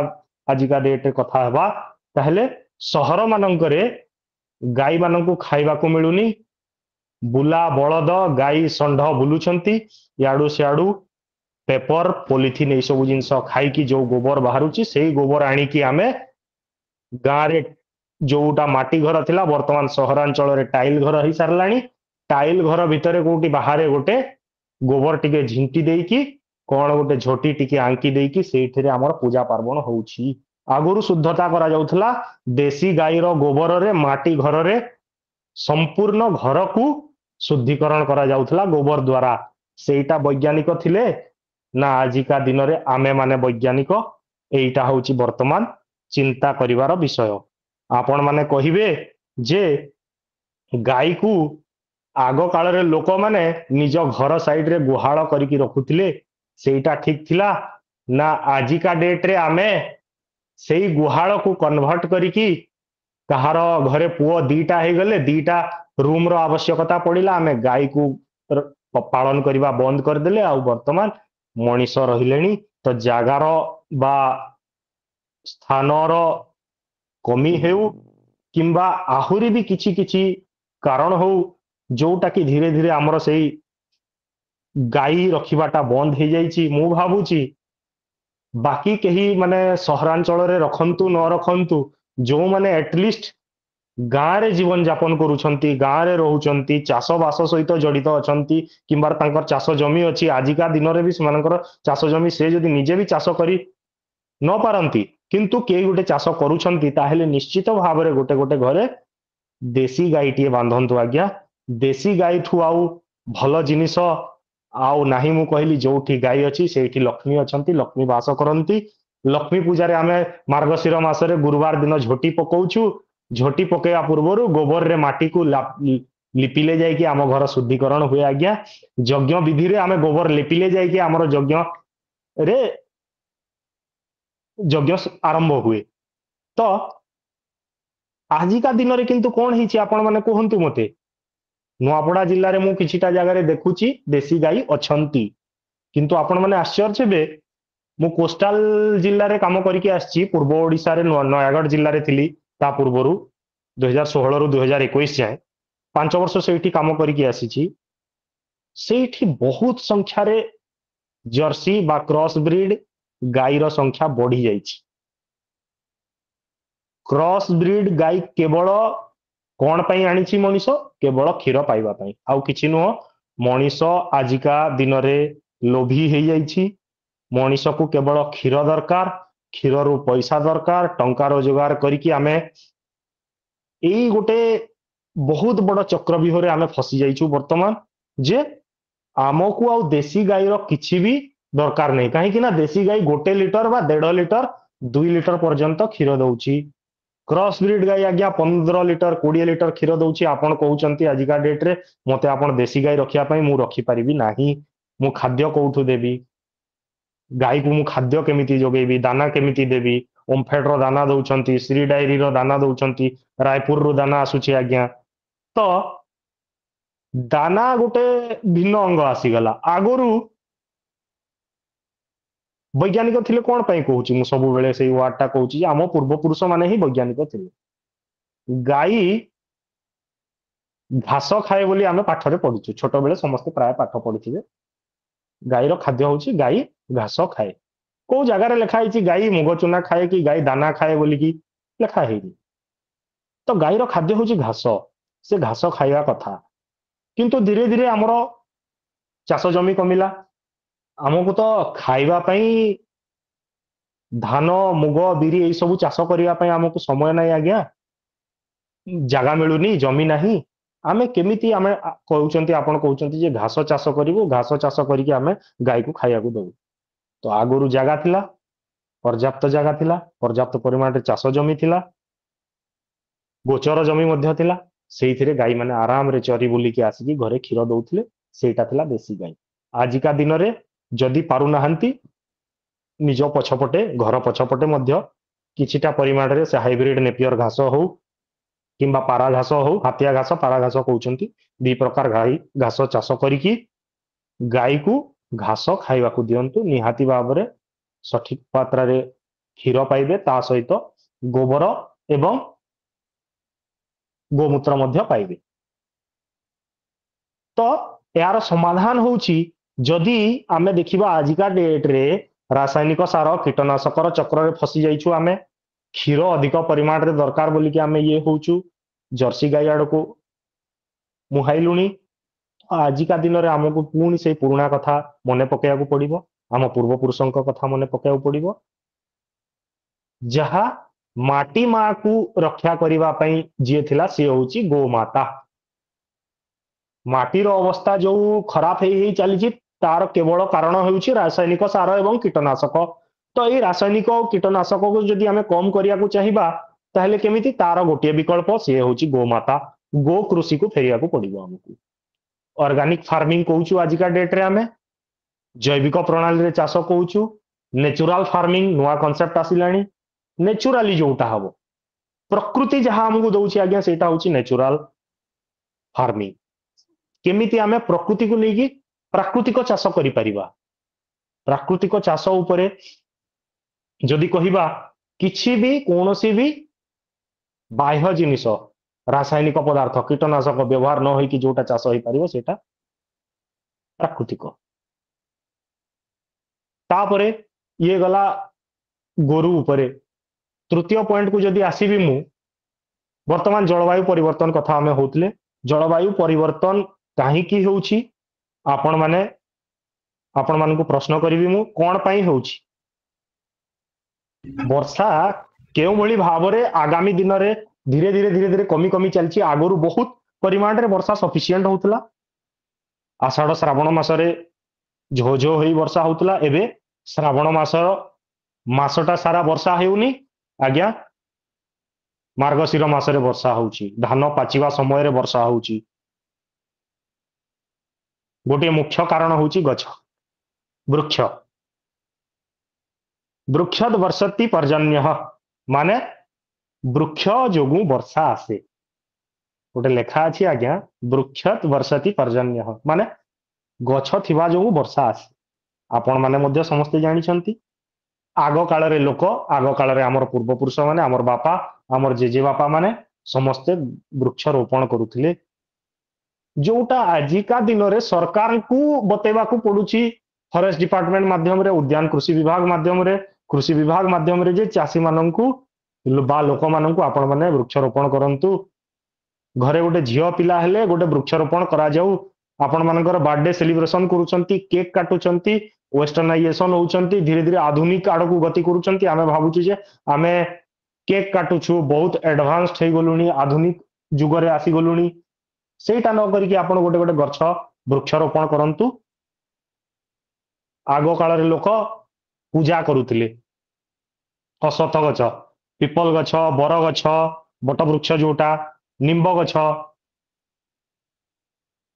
ଆଜିକା ଡେଟରେ କଥା ହେବା, ତାହେଲେ ସହର ମାନଙ୍କରେ ଗାଈ ମାନଙ୍କୁ ଖାଇବାକୁ ମିଳୁନି, ବୁଲା ବଳଦ ଗାଈ ଷଣ୍ଢ ବୁଲୁଛନ୍ତି, ଇଆଡୁ ସିଆଡୁ ପେପର, ପଲିଥିନ, ଏଇ ସବୁ ଜିନିଷ ଖାଇକି ଯୋଉ ଗୋବର ବାହାରୁଛି, ସେଇ ଗୋବର ଆଣିକି ଆମେ ଗାଁରେ ଯୋଉଟା ମାଟି ଘର ଥିଲା, ବର୍ତ୍ତମାନ ସହରାଞ୍ଚଳରେ ଟାଇଲ ଘର ହେଇସାରିଲାଣି। ଟାଇଲ ଘର ଭିତରେ କୋଉଠି ବାହାରେ ଗୋଟେ ଗୋବର ଟିକେ ଝିଣ୍ଟି ଦେଇକି, କଣ ଗୋଟେ ଝୋଟି ଟିକେ ଆଙ୍କି ଦେଇକି ସେଇଥିରେ ଆମର ପୂଜା ପାର୍ବଣ ହଉଛି। ଆଗରୁ ଶୁଦ୍ଧତା କରାଯାଉଥିଲା ଦେଶୀ ଗାଈର ଗୋବରରେ, ମାଟି ଘରରେ ସମ୍ପୂର୍ଣ୍ଣ ଘରକୁ ଶୁଦ୍ଧିକରଣ କରାଯାଉଥିଲା ଗୋବର ଦ୍ୱାରା। ସେଇଟା ବୈଜ୍ଞାନିକ ଥିଲେ ନା ଆଜିକା ଦିନରେ ଆମେ ମାନେ ବୈଜ୍ଞାନିକ? এইটা ହଉଛି ବର୍ତ୍ତମାନ ଚିନ୍ତା କରିବାର ବିଷୟ। ଆପଣ ମାନେ କହିବେ ଯେ ଗାଈକୁ ଆଗ କାଳରେ ଲୋକମାନେ ନିଜ ଘର ସାଇଡରେ ଗୁହାଳ କରିକି ରଖୁଥିଲେ, ସେଇଟା ଠିକ ଥିଲା ନା ଆଜିକା ଡେଟରେ ଆମେ ସେଇ ଗୁହାଳକୁ କନଭର୍ଟ କରିକି କାହାର ଘରେ ପୁଅ ଦିଟା ହେଇଗଲେ ଦିଟା ରୁମର ଆବଶ୍ୟକତା ପଡିଲା, ଆମେ ଗାଈକୁ ପାଳନ କରିବା ବନ୍ଦ କରିଦେଲେ, ଆଉ ବର୍ତ୍ତମାନ ମଣିଷ ରହିଲେଣି ତ ଜାଗାର ବା ସ୍ଥାନର କମି ହେଉ କିମ୍ବା ଆହୁରି ବି କିଛି କିଛି କାରଣ ହଉ, ଯୋଉଟା କି ଧୀରେ ଧୀରେ ଆମର ସେଇ ଗାଈ ରଖିବାଟା ବନ୍ଦ ହେଇଯାଇଛି। ମୁଁ ଭାବୁଛି ବାକି କେହି ମାନେ ସହରାଞ୍ଚଳରେ ରଖନ୍ତୁ ନ ରଖନ୍ତୁ, ଯୋଉମାନେ ଆଟଲିଷ୍ଟ ଗାଁରେ ଜୀବନ ଯାପନ କରୁଛନ୍ତି, ଗାଁରେ ରହୁଛନ୍ତି, ଚାଷବାସ ସହିତ ଜଡିତ ଅଛନ୍ତି କିମ୍ବା ତାଙ୍କର ଚାଷ ଜମି ଅଛି, ଆଜିକା ଦିନରେ ବି ସେମାନଙ୍କର ଚାଷ ଜମି ସେ ଯଦି ନିଜେ ବି ଚାଷ କରି ନ ପାରନ୍ତି କିନ୍ତୁ କେହି ଗୋଟେ ଚାଷ କରୁଛନ୍ତି, ତାହେଲେ ନିଶ୍ଚିତ ଭାବରେ ଗୋଟେ ଗୋଟେ ଘରେ ଦେଶୀ ଗାଈଟିଏ ବାନ୍ଧନ୍ତୁ ଆଜ୍ଞା। ଦେଶୀ ଗାଈଠୁ ଆଉ ଭଲ ଜିନିଷ ଆଉ ନାହିଁ। ମୁଁ କହିଲି ଯୋଉଠି ଗାଈ ଅଛି ସେଇଠି ଲକ୍ଷ୍ମୀ ଅଛନ୍ତି, ଲକ୍ଷ୍ମୀ ବାସ କରନ୍ତି। ଲକ୍ଷ୍ମୀ ପୂଜାରେ ଆମେ ମାର୍ଗଶିର ମାସରେ ଗୁରୁବାର ଦିନ ଝୋଟି ପକଉଛୁ। ଝୋଟି ପକେଇବା ପୂର୍ବରୁ ଗୋବରରେ ମାଟିକୁ ଲିପିଲେ ଯାଇକି ଆମ ଘର ଶୁଦ୍ଧିକରଣ ହୁଏ ଆଜ୍ଞା। ଯଜ୍ଞ ବିଧିରେ ଆମେ ଗୋବର ଲିପିଲେ ଯାଇକି ଆମର ଯଜ୍ଞରେ ଯଜ୍ଞ ଆରମ୍ଭ ହୁଏ। ତ ଆଜିକା ଦିନରେ କିନ୍ତୁ କଣ ହେଇଛି ଆପଣ ମାନେ କୁହନ୍ତୁ ମତେ। ନୂଆପଡା ଜିଲ୍ଲାରେ ମୁଁ କିଛିଟା ଜାଗାରେ ଦେଖୁଛି ଦେଶୀ ଗାଈ ଅଛନ୍ତି, କିନ୍ତୁ ଆପଣ ମାନେ ଆଶ୍ଚର୍ଯ୍ୟ ହେବେ, ମୁଁ କୋଷ୍ଟାଲ ଜିଲ୍ଲାରେ କାମ କରିକି ଆସିଛି। ପୂର୍ବ ଓଡିଶାରେ ନୟାଗଡ଼ ଜିଲ୍ଲାରେ ଥିଲି ତା ପୂର୍ବରୁ 2016ରୁ 2021 ଯାଏଁ 5 ବର୍ଷ ସେଇଠି କାମ କରିକି ଆସିଛି। ସେଇଠି ବହୁତ ସଂଖ୍ୟାରେ ଜର୍ସି ବା କ୍ରସ ବ୍ରିଡ ଗାଈର ସଂଖ୍ୟା ବଢି ଯାଇଛି। କ୍ରସ ବ୍ରିଡ ଗାଈ କେବଳ କଣ ପାଇଁ ଆଣିଛି ମଣିଷ? କେବଳ କ୍ଷୀର ପାଇବା ପାଇଁ, ଆଉ କିଛି ନୁହଁ। ମଣିଷ ଆଜିକା ଦିନରେ ଲୋଭୀ ହେଇଯାଇଛି। ମଣିଷକୁ କେବଳ କ୍ଷୀର ଦରକାର, କ୍ଷୀରରୁ ପଇସା ଦରକାର, ଟଙ୍କା ରୋଜଗାର କରିକି ଆମେ ଏଇ ଗୋଟେ ବହୁତ ବଡ ଚକ୍ରବ୍ୟୁହରେ ଆମେ ଫସି ଯାଇଛୁ ବର୍ତ୍ତମାନ, ଯେ ଆମକୁ ଆଉ ଦେଶୀ ଗାଈର କିଛି ବି ଦରକାର ନାହିଁ। କାହିଁକି ନା ଦେଶୀ ଗାଈ 1 ଲିଟର ବା 1.5 ଲିଟର 2 ଲିଟର ପର୍ଯ୍ୟନ୍ତ କ୍ଷୀର ଦଉଛି। କ୍ରସ ବ୍ରିଡ ଗାଈ ଆଜ୍ଞା 15 ଲିଟର 20 ଲିଟର କ୍ଷୀର ଦଉଛି। ଆପଣ କହୁଛନ୍ତି ଆଜିକା ଡେଟରେ ମତେ ଆପଣ ଦେଶୀ ଗାଈ ରଖିବା ପାଇଁ, ମୁଁ ରଖିପାରିବି ନାହିଁ। ମୁଁ ଖାଦ୍ୟ କୋଉଠୁ ଦେବି? ଗାଈକୁ ମୁଁ ଖାଦ୍ୟ କେମିତି ଯୋଗେଇବି? ଦାନା କେମିତି ଦେବି? ଓମଫେଡର ଦାନା ଦଉଛନ୍ତି, ଶ୍ରୀ ଡାଇରୀର ଦାନା ଦଉଛନ୍ତି, ରାୟପୁରରୁ ଦାନା ଆସୁଛି ଆଜ୍ଞା। ତ ଦାନା ଗୋଟେ ଭିନ୍ନ ଅଙ୍ଗ ଆସିଗଲା। ଆଗରୁ ବୈଜ୍ଞାନିକ ଥିଲେ, କଣ ପାଇଁ କହୁଛି ମୁଁ ସବୁବେଳେ ସେଇ ୱାର୍ଡଟା କହୁଛି ଯେ ଆମ ପୂର୍ବପୁରୁଷ ମାନେ ହିଁ ବୈଜ୍ଞାନିକ ଥିଲେ। ଗାଈ ଘାସ ଖାଏ ବୋଲି ଆମେ ପାଠରେ ପଢିଛୁ, ଛୋଟବେଳେ ସମସ୍ତେ ପ୍ରାୟ ପାଠ ପଢିଥିବେ। ଗାଈର ଖାଦ୍ୟ ହଉଛି ଗାଈ ଘାସ ଖାଏ। କୋଉ ଜାଗାରେ ଲେଖା ହେଇଛି ଗାଈ ମୁଗ ଚୁନା ଖାଏ କି ଗାଈ ଦାନା ଖାଏ ବୋଲିକି? ଲେଖା ହେଇନି। ତ ଗାଈର ଖାଦ୍ୟ ହଉଛି ଘାସ, ସେ ଘାସ ଖାଇବା କଥା। କିନ୍ତୁ ଧୀରେ ଧୀରେ ଆମର ଚାଷ ଜମି କମିଲା। ଆମକୁ ତ ଖାଇବା ପାଇଁ ଧାନ ମୁଗ ବିରି ଏଇ ସବୁ ଚାଷ କରିବା ପାଇଁ ଆମକୁ ସମୟ ନାହିଁ ଆଜ୍ଞା, ଜାଗା ମିଳୁନି, ଜମି ନାହିଁ। ଆମେ କେମିତି ଆମେ କହୁଛନ୍ତି, ଆପଣ କହୁଛନ୍ତି ଯେ ଘାସ ଚାଷ କରିବୁ, ଘାସ ଚାଷ କରିକି ଆମେ ଗାଈକୁ ଖାଇବାକୁ ଦବୁ। ତ ଆଗରୁ ଜାଗା ଥିଲା, ପର୍ଯ୍ୟାପ୍ତ ଜାଗା ଥିଲା, ପର୍ଯ୍ୟାପ୍ତ ପରିମାଣରେ ଚାଷ ଜମି ଥିଲା, ଗୋଚର ଜମି ମଧ୍ୟ ଥିଲା। ସେଇଥିରେ ଗାଈ ମାନେ ଆରାମରେ ଚରି ବୁଲିକି ଆସିକି ଘରେ କ୍ଷୀର ଦଉଥିଲେ। ସେଇଟା ଥିଲା ଦେଶୀ ଗାଈ। ଆଜିକା ଦିନରେ ଯଦି ପାରୁନାହାନ୍ତି, ନିଜ ପଛପଟେ ଘର ପଛପଟେ ମଧ୍ୟ କିଛିଟା ପରିମାଣରେ ସେ ହାଇବ୍ରିଡ ନେପିୟର ଘାସ ହଉ କିମ୍ବା ପାରା ଘାସ ହଉ, ହାତିଆ ଘାସ ପାରା ଘାସ କହୁଛନ୍ତି, 2 ପ୍ରକାର ଗାଈ ଘାସ ଚାଷ କରିକି ଗାଈକୁ ଘାସ ଖାଇବାକୁ ଦିଅନ୍ତୁ। ନିହାତି ଭାବରେ ସଠିକ ମାତ୍ରାରେ କ୍ଷୀର ପାଇବେ, ତା ସହିତ ଗୋବର ଏବଂ ଗୋମୂତ୍ର ମଧ୍ୟ ପାଇବେ। ତ ଏହାର ସମାଧାନ ହଉଛି, ଯଦି ଆମେ ଦେଖିବା ଆଜିକା ଡେଟରେ ରାସାୟନିକ ସାର କୀଟନାଶକର ଚକ୍ରରେ ଫସି ଯାଇଛୁ ଆମେ। କ୍ଷୀର ଅଧିକ ପରିମାଣରେ ଦରକାର ବୋଲିକି ଆମେ ଇଏ ହଉଛୁ, ଜର୍ସି ଗାଈ ଆଡକୁ ମୁହାଇଲୁଣି। ଆଜିକା ଦିନରେ ଆମକୁ ପୁଣି ସେଇ ପୁରୁଣା କଥା ମନେ ପକେଇବାକୁ ପଡିବ, ଆମ ପୂର୍ବପୁରୁଷଙ୍କ କଥା ମନେ ପକେଇବାକୁ ପଡିବ, ଯାହା ମାଟି ମାକୁ ରକ୍ଷା କରିବା ପାଇଁ ଯିଏ ଥିଲା ସିଏ ହଉଛି ଗୋମାତା। ମାଟିର ଅବସ୍ଥା ଯୋଉ ଖରାପ ହେଇ ହେଇ ଚାଲିଛି, ତାର କେବଳ କାରଣ ହେଉଛି ରାସାୟନିକ ସାର ଏବଂ କୀଟନାଶକ। तो ये रासायनिक और कीटनाशक को जदि आमे कम करिया को चाहिबा ताहले केमिति तार गोटे विकल्प से होची गोमाता गो कृषि को फेरिया को पड़िबो हमकु ऑर्गेनिक फार्मिंग कहूछु आजिका डेट रे आमे जैविक प्रणाली रे चाष कहूछु नेचुरल फार्मिंग नुआ कांसेप्ट आसिलानी नेचुरली जोटा हबो प्रकृति जहां हमकु दउची आज्ञा सेटा होची नेचुरल फार्मिंग केमिति आमे प्रकृति को लेकी प्राकृतिक चाष करि परिबा प्राकृतिक चाष उपरे जदि कहिबा किछि भी कोनोसी भी बाह्य जिनिस रासायनिक पदार्थ कीटनाशक व्यवहार न होई कि जोटा चाष होई परिबो सेटा प्राकृतिक तापरे ये गला गोरु उपरे तृतीय पॉइंट को जदि आसीबी मु वर्तमान जलवायु परिवर्तन कथा हमें होतले जलवायु परिवर्तन काहे की होउची आपण मानकु प्रश्न करिवि मु कोन पई होउची वर्षा केउ भली भाबरे आगामी दिन रे धीरे धीरे धीरे धीरे कमी कमी चलची आगरु बहुत परिमाण रे वर्षा सफिशिएंट होतला आषाढ़ श्रावण मासरे झो झो होई वर्षा होतला एबे श्रावण मासटा सारा वर्षा हेउनी आज्ञा मार्गशीर मासरे वर्षा होउची धान पाचिवा समय रे वर्षा होउची गोटे मुख्य कारण होउची गछ वृक्ष वृक्षद वर्षति पर्जन्य माने वृक्ष जोगु वर्षा आसे गोटे लेखा अछि आज्ञा वृक्षत वर्षति पर्जन्य माने गछ थिबा जोगु वर्षा आसे आपण माने मध्य समस्त जानि छंती आगो काल रे लोक आगो काल रे हमर पूर्व पुरुष माने हमर बापा हमर जेजे बापा माने समस्त वृक्ष रोपण करुथिले जोटा आजिका दिन रे सरकार को बतेबा को पडुची फॉरेस्ट डिपार्टमेंट माध्यम रे उद्यान कृषि विभाग माध्यम रे कृषि विभाग माध्यम रे जे चासी माननकु बा लोक माननकु आपण माने वृक्ष रोपण करंतु घरे गोटे झियो पिला हेले गोटे वृक्ष रोपण करा जाऊ आपण मानकर बर्थडे सेलिब्रेशन करूचंती केक काटुचंती वेस्टर्नाइजेशन होउचंती धीरे धीरे आधुनिक आड़कू गति करूचंती आमे भाबुछु जे आमे केक काटुछु बहुत एडवांस्ड हे गलुनी आधुनिक जुग रे आसी गलुनी सेटा न करिकि आपण गोटे गोटे गछ वृक्ष रोपण करंतु आगो काल रे लोक पूजा करुथिले अश्वत्थ गछ पिपल गछ बर गछ बट वृक्ष जोटा निम्ब गछ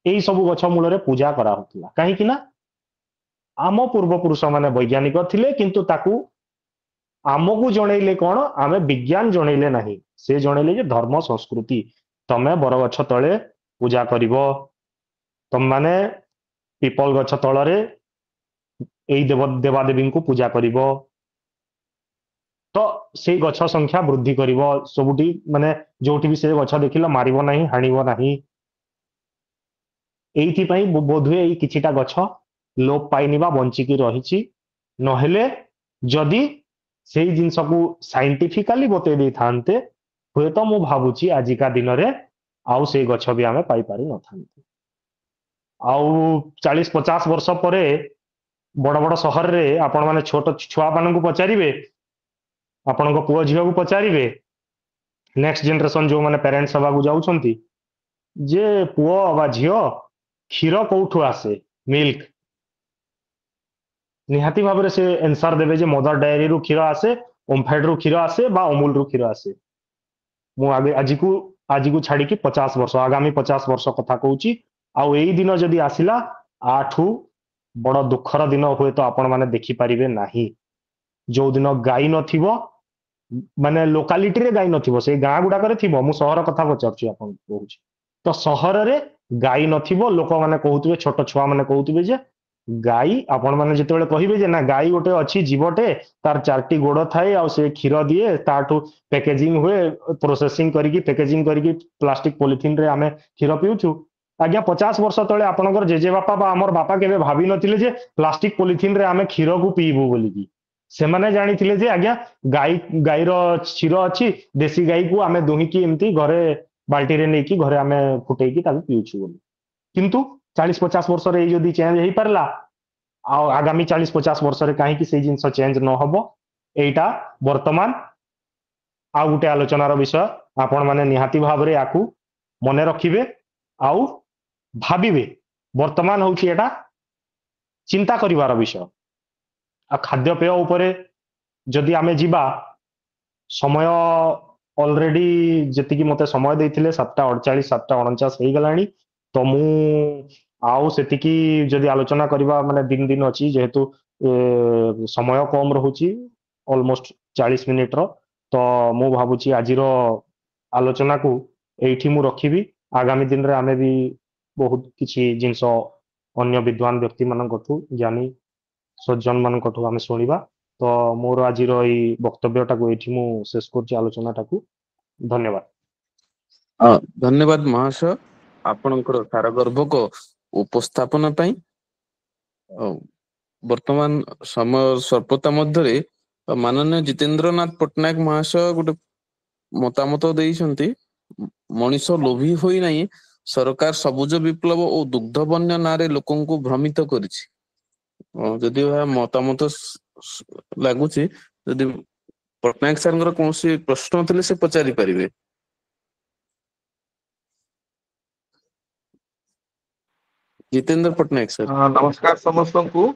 एई सब गछ मूल रे पूजा करा होतला काहे कि ना आम पूर्व पुरुष माने वैज्ञानिक थिले किंतु ताकू आमको जणैले कोन आमे विज्ञान जणैले नाही से जणैले जे धर्म संस्कृति तमे बर गछ तळे पूजा करिवो तम माने पिपल गछ तळरे एई देवादेवी को पूजा करिवो तो से गछ संख्या वृद्धि करिवो सबुटी माने जोठी भी से गछ देखिला मारिवो नाही हानिवो नाही एइथि पई बोधुए एई किछिटा गछ लोप पाइनिबा बंचिकी रहिछि नहेले जदि सेई जिंस को साइंटिफिकली बते दे थानते हुए तो मु भाबुची आजिका दिन रे आउ से गछ भी आमे पाई पारि न थानते आउ 40-50 वर्ष परे बड़ बड़ शहर रे आपण माने छोट छुआ मानन को पचारिबे आपण को पुओ झियो को पचारिबे नेक्स्ट जनरेशन जो माने पेरेंट्स सभा को जाउछंती जे पुओ बा झियो क्षीर कोठु आसे मिल्क निहाती भाबरे से आंसर देबे जे मदर डायरी रु क्षीर आसे ओमफेड रु क्षीर आसे बा अमूल रु क्षीर आसे मु आगे आजि को छाड़ी की 50 वर्ष आगामी 50 वर्ष कथा कहूची आउ एई दिन जदि आसिला आठू बड़ दुखर दिन हुए तो आपण माने देखि परिबे नाही जो दिन गाई नथिबो माने लोकालिटी रे गाई नथिबो से गां गुडा करे थिबो मु शहर कथा पचारछु आपण कहूची तो शहर रे गाई नथिबो लोक माने कहउतबे छोट छुआ माने कहउतबे जे गाई आपण माने जेतेबेले कहिबे जे ना गाई गोटे अछि जीवटे तार चारटी गोड़ थाए आ से क्षीर दिए ताठू पैकेजिंग हुए प्रोसेसिंग करिकि पैकेजिंग करिकि प्लास्टिक पॉलिथिन रे आमे क्षीर पिउछु आज्ञा 50 वर्ष तले आपनकर जेजे बापा बा हमर बापा केबे भाबी नथिले जे प्लास्टिक पॉलिथिन रे आमे क्षीर को पीबू बोली की से माने जानिथिले जे आज्ञा गाई रो क्षीर अछि देसी गाई को आमे दुही की एम्ति घरे बाल्टी रे नेकी घरे आमे फुटेई की ताकू पिउछु बोली किंतु 40-50 वर्ष रे जदी चेंज हेई परला आ आगामी 40-50 वर्ष रे काहे की से जिंस चेंज न होबो एटा वर्तमान आ गुटे आलोचनार विषय आपण माने निहाती भाव रे आकू मने रखिबे आउ भाबिबे वर्तमान होउची एटा चिंता करिवार विषय आ खाद्य पेय उपरे जदि आमे जिबा समय ऑलरेडी जेतिकी मते समय देइथिले 7:48 7:49 हेई गलानी तो मु आउ सेतिकी जदि आलोचना करबा माने दिन दिन अछि जेहेतु समय कम रहुची ऑलमोस्ट 40 मिनिट रो तो मु भाबुची आजिरो आलोचना को एठी मु रखिबी आगामी दिन रे आमे भी बहुत किछि जिंस अन्य विद्वान व्यक्ति मानकठू ज्ञानी सज्जन मानकठू आमे शुणिबा तो मोर आजिर एई वक्तव्यटाକୁ एठी मु शेष करछि आलोचनाटाକୁ धन्यवाद। धन्यवाद महाशय आपणकर सारगर्भक उपस्थापन ପାଇଁ। वर्तमान समय स्वल्पता मध्य माननीय जितेन्द्रनाथ पट्टनायक महाशय गोटे मतामत देइछन्ति मनीष लोभी होई नाही सरकार सबुज विप्लव और दुग्ध बन्य नारे लोकन को भ्रमित करिछि। जदि मतामत लगुच जदि पट्टनायक सर कौन प्रश्न थे से पचारि पारिबे। जितेंद्र पट्टनायक सर। नमस्कार समस्त को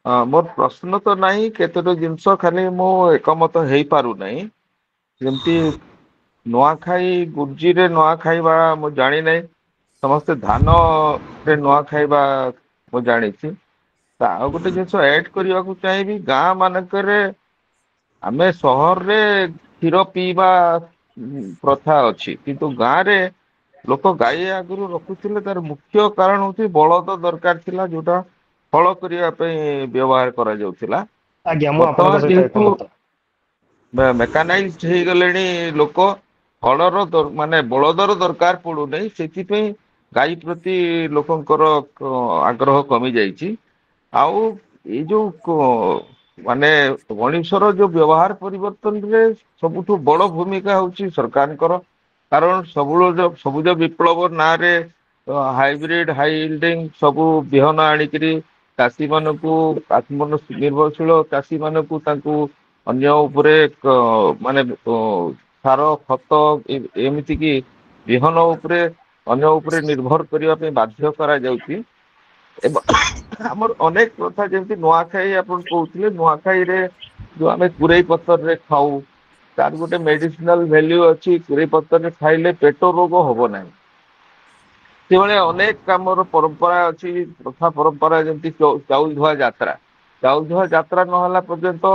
मोर प्रश्न तो नहीं केतोट जिनस खाली मो एकमत हो पारु नहीं जमती नुआखाई गुर्जी रे नुआखाई बा मु जानी नहीं समस्ते धान रे नुआखाई बा मु जानी छी ता गोटे जिनस ऐड करबा को चाहिबी गां मानकरे आमे शहर रे क्षीर पीबा प्रथा अछि किंतु गां रे लोक गाई आगुरु रखुथिले तार मुख्य कारण होती बलद दरकार थिला जोटा फल करिया पे व्यवहार करा जाउथिला। आज्ञा मु आपनक वर्तमान सहित जेहेतु एकमत। मेकानाइज्ड हे गलेनी लोक फलर माने बलदर दरकार पड़ू नहीं सेति गाई प्रति लोकंकर आग्रह कमी जाइछि आउ ए जो माने मनुष्यर जो व्यवहार परिवर्तन रे सबुठु बड़ भूमिका होछि सरकारଙ୍କର कारण सबुज विप्लव ना रे हाइब्रिड हाई यील्डिंग सबु बिहन आनिकरी चाषी मानकू आत्मनिर्भरशील चाषी मानकू तांकू अन्य उपरे माने सार खत एमिति की बिहन उपरे अन्य उपरे निर्भर करने पे बाध्य करा जाउची। हमर अनेक प्रथा जेमती नुआखाई आपण कहउथिले नुआखाई रे जो आमे कुरेई पत्तर रे खाऊ तार गोटे मेडिसिनाल वैल्यू अछि कुरेई पत्तर रे खाइले पेट रोग होबो नाही से भले अनेक कामर परंपरा अछि प्रथा परंपरा जेमती चाउल धुआ यात्रा नहला पर्यंत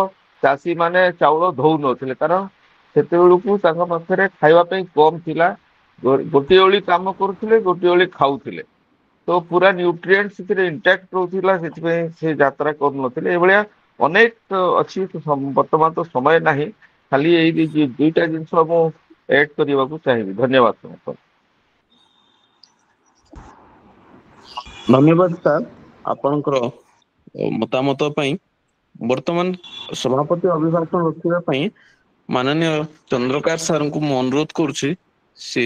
चाषी माने चाउल धौ नथिले कारण सेते बेलकू तांका पाखरे खाइबा पे कम थिला गोटे ओली काम करुथिले गोटे ओली खाउथिले तो पूरा न्यूट्रिएंट्स इंटैक्ट रहउथिला सेति से यात्रा कर नथिले ए भलिया अनेक अछि वर्तमान तो समय नाही खाली एई दुईटा जिंस मु ऐड करबा को चाहिबी। धन्यवाद समस्त। धन्यवाद सर आपणकर मतामत ପାଇଁ। वर्तमान सभापति अभिभाषण रखिबा ପାଇଁ माननीय चंद्रकार सर को मु अनुरोध करूछि से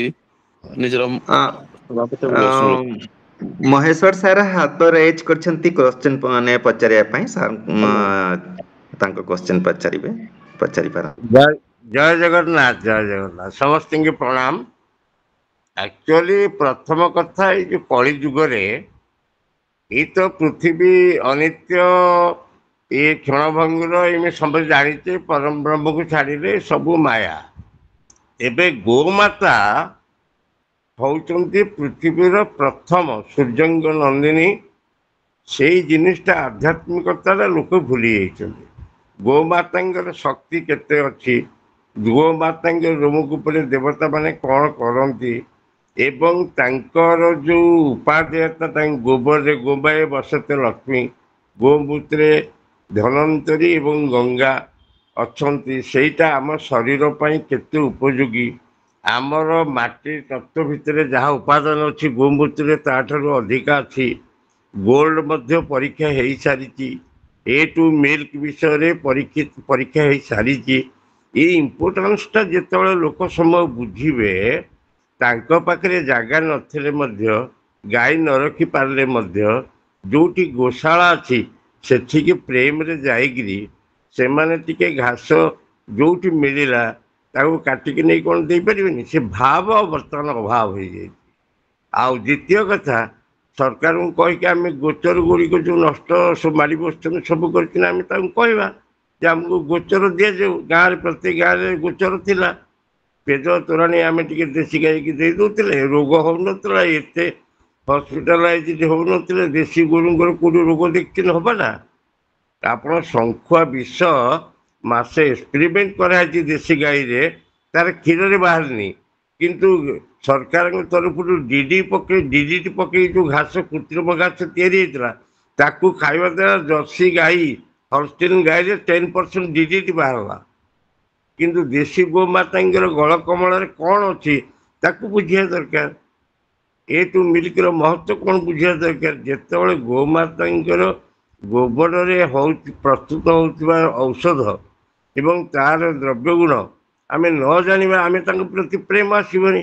निजर सभापति अभिभाषण महेश्वर सर हाथ रेज करछंती क्वेश्चन माने पचारिया ପାଇଁ सर तांको क्वेश्चन पचारि पारा। जय जगन्नाथ समस्त की प्रणाम। एक्चुअली प्रथम कथा ये कली जुगरे ये तो पृथ्वी अनित्य ये क्षणभंगुर ये सब जानी परम ब्रह्म को छाड़े सबू माया एबे गोमाता होउचंती पृथ्वीर प्रथम सूर्यंग नंदिनी से जिनिसटा आध्यात्मिकतार लोक भूली जाइछन्ति। गोमाता शक्ति केते अच्छी गोमाता रोमकूप देवता माने कौन करती एवं तांकर जो उपादेयता गोबर गोबाए बसते लक्ष्मी गोमूत्रे धनवंतरी एवं गंगा अच्छी सेटा आम शरीर पर केते उपयोगी आमर माटी तत्व भितर जहाँ उपादान अच्छी गोमूत्र ताठू अधिका अच्छी गोल्ड मध्य परीक्षा हो सारी A2 मिल्क विषय परीक्षा हो सारी ये इम्पोर्टान्सटा जिते लोक समय बुझे तांको पाखरे जागा नथिले मध्य गाई न रखी पारले मध्य जोटी गोशाला अच्छी सेठिके प्रेम रे जाइगिरी से माने टिके घास जोटी मिलिला ताको काटिक नहीं कौन दे पारे से भाव बर्तमान अभाव हो जाए। आउ द्वितीय कथा ସରକାରଙ୍କୁ କହିକି ଆମେ ଗୋଚର ଗୁଡ଼ିକ ଯେଉଁ ନଷ୍ଟ ସବୁ ମାଡ଼ି ବସୁଛନ୍ତି ସବୁ କରିକିନା ଆମେ ତାଙ୍କୁ କହିବା ଯେ ଆମକୁ ଗୋଚର ଦିଆଯାଉ। ଗାଁରେ ପ୍ରତି ଗାଁରେ ଗୋଚର ଥିଲା, ପେଜ ତୋରାଣୀ ଆମେ ଟିକେ ଦେଶୀ ଗାଈକି ଦେଇ ଦେଉଥିଲେ, ରୋଗ ହଉନଥିଲା, ଏତେ ହସ୍ପିଟାଲାଇଜ ହଉନଥିଲେ। ଦେଶୀ ଗୋରୁଙ୍କର କୋଉଠି ରୋଗ ଦେଖିଛନ୍ତି ହବ ନା? ଆପଣ ଶଙ୍ଖୁଆ ବିଷ ମାସେ ଏକ୍ସପେରିମେଣ୍ଟ କରାହେଇଛି ଦେଶୀ ଗାଈରେ, ତାର କ୍ଷୀରରେ ବାହାରିନି, କିନ୍ତୁ ସରକାରଙ୍କ ତରଫରୁ ଡିଡିଟି ପକେଇ ଯୋଉ ଘାସ କୃତ୍ରିମ ଘାସ ତିଆରି ହେଇଥିଲା ତାକୁ ଖାଇବା ଦ୍ୱାରା ଜର୍ସି ଗାଈ ହଲଷ୍ଟିନ୍ ଗାଈରେ 10% ଡିଡିଟି ବାହାରିଲା। କିନ୍ତୁ ଦେଶୀ ଗୋମାତାଙ୍କର ଗଳ କମଳରେ କ'ଣ ଅଛି ତାକୁ ବୁଝିବା ଦରକାର। ଏ ଟୁ ମିଲ୍କର ମହତ୍ଵ କ'ଣ ବୁଝିବା ଦରକାର। ଯେତେବେଳେ ଗୋମାତାଙ୍କର ଗୋବରରେ ପ୍ରସ୍ତୁତ ହେଉଥିବା ଔଷଧ ଏବଂ ତାର ଦ୍ରବ୍ୟ ଗୁଣ ଆମେ ନ ଜାଣିବା, ଆମେ ତାଙ୍କ ପ୍ରତି ପ୍ରେମ ଆସିବନି।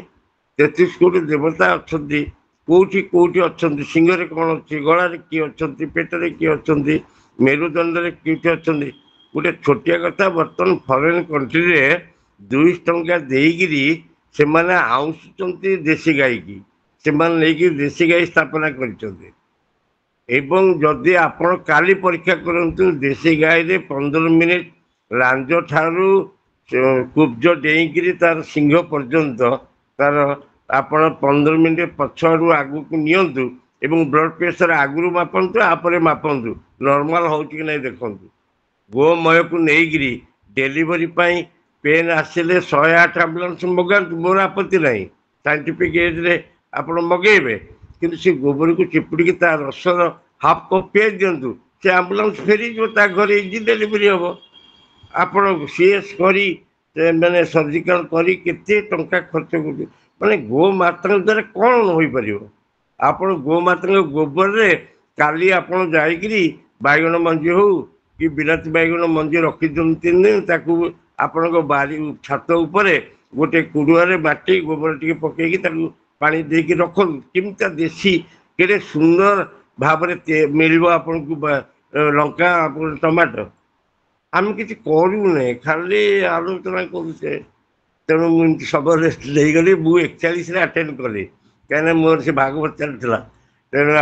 33 କୋଟି ଦେବତା ଅଛନ୍ତି, କୋଉଠି କୋଉଠି ଅଛନ୍ତି, ସିଂହରେ କ'ଣ ଅଛି, ଗଳାରେ କିଏ ଅଛନ୍ତି, ପେଟରେ କିଏ ଅଛନ୍ତି, ମେରୁଦଣ୍ଡରେ କିଏ ଅଛନ୍ତି। ଗୋଟେ ଛୋଟିଆ କଥା, ବର୍ତ୍ତମାନ ଫରେନ୍ କଣ୍ଟ୍ରିରେ 200 ଟଙ୍କା ଦେଇକିରି ସେମାନେ ଆଉଁସୁଛନ୍ତି ଦେଶୀ ଗାଈକି, ସେମାନେ ନେଇକି ଦେଶୀ ଗାଈ ସ୍ଥାପନା କରିଛନ୍ତି। ଏବଂ ଯଦି ଆପଣ କାଲି ପରୀକ୍ଷା କରନ୍ତୁ, ଦେଶୀ ଗାଈରେ 15 ମିନିଟ୍ ଲାଞ୍ଜ ଠାରୁ କୁବ୍ଜ ଡେଇଁକିରି ତାର ସିଂହ ପର୍ଯ୍ୟନ୍ତ ତାର ଆପଣ 15 ମିନିଟ୍ ପଛ ଆଡ଼ୁ ଆଗକୁ ନିଅନ୍ତୁ ଏବଂ ବ୍ଲଡ଼ ପ୍ରେସର ଆଗରୁ ମାପନ୍ତୁ, ତାପରେ ମାପନ୍ତୁ, ନର୍ମାଲ ହେଉଛି କି ନାହିଁ ଦେଖନ୍ତୁ। ଗୋମୟକୁ ନେଇକିରି ଡେଲିଭରି ପାଇଁ ପେନ୍ ଆସିଲେ 108 ଆମ୍ବୁଲାନ୍ସ ମଗାନ୍ତୁ, ମୋର ଆପତ୍ତି ନାହିଁ। ସାଇଣ୍ଟିଫିକ୍ ଏଜ୍ରେ ଆପଣ ମଗେଇବେ, କିନ୍ତୁ ସେ ଗୋବରକୁ ଚିପୁଡ଼ିକି ତା ରସର ହାଫ୍ କପ୍ ପିଆଇ ଦିଅନ୍ତୁ, ସେ ଆମ୍ବୁଲାନ୍ସ ଫେରିଯିବ, ତା ଘରେ ଇଜି ଡେଲିଭରି ହେବ। ଆପଣ ସିଏସ୍ କରି ମାନେ ସର୍ଜିକାଲ କରି କେତେ ଟଙ୍କା ଖର୍ଚ୍ଚ କରୁଛନ୍ତି। ମାନେ ଗୋମାତାଙ୍କ ଦ୍ୱାରା କ'ଣ ହୋଇପାରିବ? ଆପଣ ଗୋମାତାଙ୍କ ଗୋବରରେ କାଲି ଆପଣ ଯାଇକିରି ବାଇଗଣ ମଞ୍ଜି ହଉ କି ବିଲାତି ବାଇଗଣ ମଞ୍ଜି ରଖିଦିଅନ୍ତୁ 3 ଦିନ, ତାକୁ ଆପଣଙ୍କ ବାରି ଛାତ ଉପରେ ଗୋଟେ କୁଡ଼ୁଆରେ ମାଟି ଗୋବର ଟିକେ ପକେଇକି ତାକୁ ପାଣି ଦେଇକି ରଖନ୍ତୁ। କେମିତିଆ ଦେଶୀ କେତେ ସୁନ୍ଦର ଭାବରେ ମିଳିବ ଆପଣଙ୍କୁ ଲଙ୍କା, ଟମାଟୋ। ଆମେ କିଛି କରୁନେ, ଖାଲି ଆଲୋଚନା କରୁଛେ। ତେଣୁ ମୁଁ ଏମିତି ସମୟ ରେଷ୍ଟ ନେଇଗଲି। ମୁଁ 41ରେ ଆଟେଣ୍ଡ କଲି, କାହିଁକିନା ମୋର ସେ ଭାଗବତ ଚାଲିଥିଲା। ତେଣୁ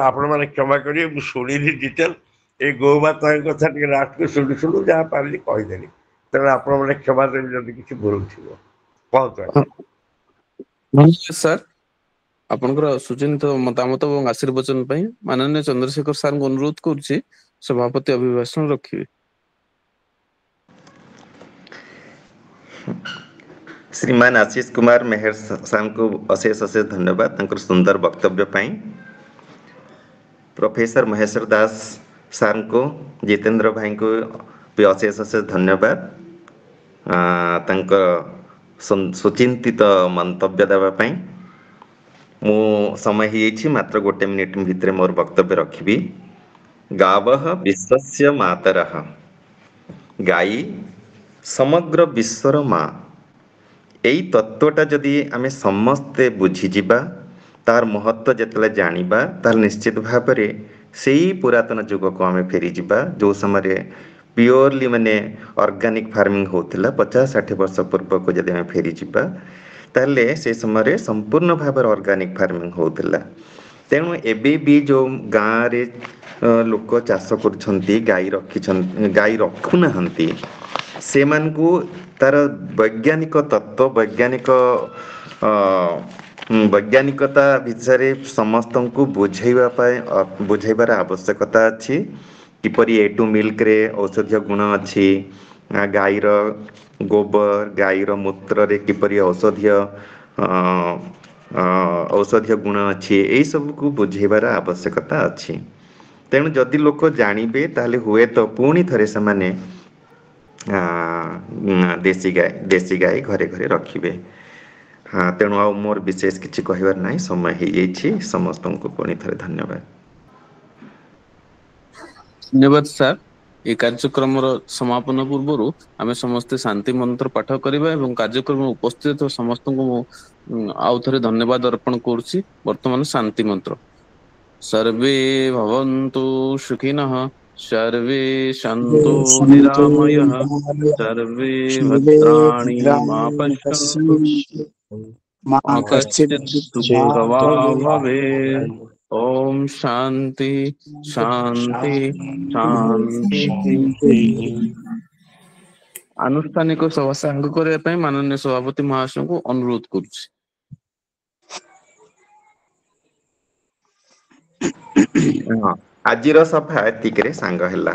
ଆପଣମାନେ କ୍ଷମା କରିବେ, ମୁଁ ଶୁଣିଲି ଡିଟେଲ। ଏଇ ଗୋମାତାଙ୍କ କଥା ଟିକେ ଲାଷ୍ଟକୁ ଶୁଣୁ ଯାହା ପାରିଲି କହିଦେଲି। ତେଣୁ ଆପଣମାନେ କ୍ଷମା ଦେବେ ଯଦି କିଛି ଭୁଲ ଥିବ। କୁହନ୍ତୁ ଆଜ୍ଞା। ଧନ୍ୟବାଦ ସାର୍, ଆପଣଙ୍କର ସୁଚିନ୍ତିତ ମତାମତ ଏବଂ ଆଶୀର୍ବଚନ ପାଇଁ। ମାନନୀୟ ଚନ୍ଦ୍ରଶେଖର ସାର୍ଙ୍କୁ ଅନୁରୋଧ କରୁଛି ସଭାପତି ଅଭିଭାଷଣ ରଖିବେ। ଶ୍ରୀମାନ ଆଶିଷ କୁମାର ମେହେର ସାର୍ଙ୍କୁ ଅଶେଷ ଅଶେଷ ଧନ୍ୟବାଦ ତାଙ୍କର ସୁନ୍ଦର ବକ୍ତବ୍ୟ ପାଇଁ। ପ୍ରୋଫେସର ମହେଶ୍ୱର ଦାସ ସାର୍ଙ୍କୁ, ଜିତେନ୍ଦ୍ର ଭାଇଙ୍କୁ ବି ଅଶେଷ ଅଶେଷ ଧନ୍ୟବାଦ ତାଙ୍କ ସୁଚିନ୍ତିତ ମନ୍ତବ୍ୟ ଦେବା ପାଇଁ। ମୁଁ ସମୟ ହେଇଯାଇଛି, ମାତ୍ର 1 ମିନିଟ୍ ଭିତରେ ମୋର ବକ୍ତବ୍ୟ ରଖିବି। ଗାବଃ ବିଶ୍ୱସ୍ୟ ମାତରଃ, ଗାଈ ସମଗ୍ର ବିଶ୍ୱର ମା। ଏଇ ତତ୍ତ୍ୱଟା ଯଦି ଆମେ ସମସ୍ତେ ବୁଝିଯିବା, ତାର ମହତ୍ଵ ଯେତେବେଳେ ଜାଣିବା, ତାହେଲେ ନିଶ୍ଚିତ ଭାବରେ ସେଇ ପୁରାତନ ଯୁଗକୁ ଆମେ ଫେରିଯିବା, ଯେଉଁ ସମୟରେ ପିଓରଲି ମାନେ ଅର୍ଗାନିକ ଫାର୍ମିଂ ହେଉଥିଲା। 50-60 ବର୍ଷ ପୂର୍ବକୁ ଯଦି ଆମେ ଫେରିଯିବା, ତାହେଲେ ସେ ସମୟରେ ସମ୍ପୂର୍ଣ୍ଣ ଭାବରେ ଅର୍ଗାନିକ ଫାର୍ମିଂ ହେଉଥିଲା। ତେଣୁ ଏବେ ବି ଯେଉଁ ଗାଁରେ ଲୋକ ଚାଷ କରୁଛନ୍ତି, ଗାଈ ରଖୁନାହାନ୍ତି, ସେମାନଙ୍କୁ ତାର ବୈଜ୍ଞାନିକ ତତ୍ତ୍ୱ, ବୈଜ୍ଞାନିକତା ବିଷୟରେ ସମସ୍ତଙ୍କୁ ବୁଝେଇବାର ଆବଶ୍ୟକତା ଅଛି। କିପରି A2 ମିଲ୍କରେ ଔଷଧୀୟ ଗୁଣ ଅଛି, ଗାଈର ଗୋବର, ଗାଈର ମୂତ୍ରରେ କିପରି ଔଷଧୀୟ ଗୁଣ ଅଛି, ଏଇ ସବୁକୁ ବୁଝେଇବାର ଆବଶ୍ୟକତା ଅଛି। ତେଣୁ ଯଦି ଲୋକ ଜାଣିବେ, ତାହେଲେ ହୁଏତ ପୁଣି ଥରେ ସେମାନେ ଦେଶୀ ଗାଈ ଘରେ ଘରେ ରଖିବେ। ତେଣୁ ଆଉ ମୋର ବିଶେଷ କିଛି କହିବାର ନାହିଁ, ସମୟ ହେଇଯାଇଛି। ସମସ୍ତଙ୍କୁ ପୁଣି ଥରେ ଧନ୍ୟବାଦ। ଧନ୍ୟବାଦ ସାର୍। এই କାର୍ଯ୍ୟକ୍ରମର ସମାପନ ପୂର୍ବରୁ ଆମେ ସମସ୍ତେ ଶାନ୍ତି ମନ୍ତ୍ର ପାଠ କରିବା ଏବଂ କାର୍ଯ୍ୟକ୍ରମ ଉପସ୍ଥିତ ଥିବା ସମସ୍ତଙ୍କୁ ମୁଁ ଆଉ ଥରେ ଧନ୍ୟବାଦ ଅର୍ପଣ କରୁଛି। ବର୍ତ୍ତମାନ ଶାନ୍ତି ମନ୍ତ୍ର। ସର୍ବେ ଭବନ୍ତୁ ସୁଖିନଃ, ସର୍ବେ ସନ୍ତୁ ନିରାମୟଃ, ସର୍ବେ ଭଦ୍ରାଣି ମା ପଶ୍ୟନ୍ତୁ, ମା କଶ୍ଚିତ୍ ଦୁଃଖ ବା ଭବେତ୍। ओम शांति शांति शांति। आनुष्ठानिक सभा सांग करने ପାଇଁ माननीय सभापति महाशय को अनुरोध करुछि। आजिर सभा एतिकरे सांग ହେଲା।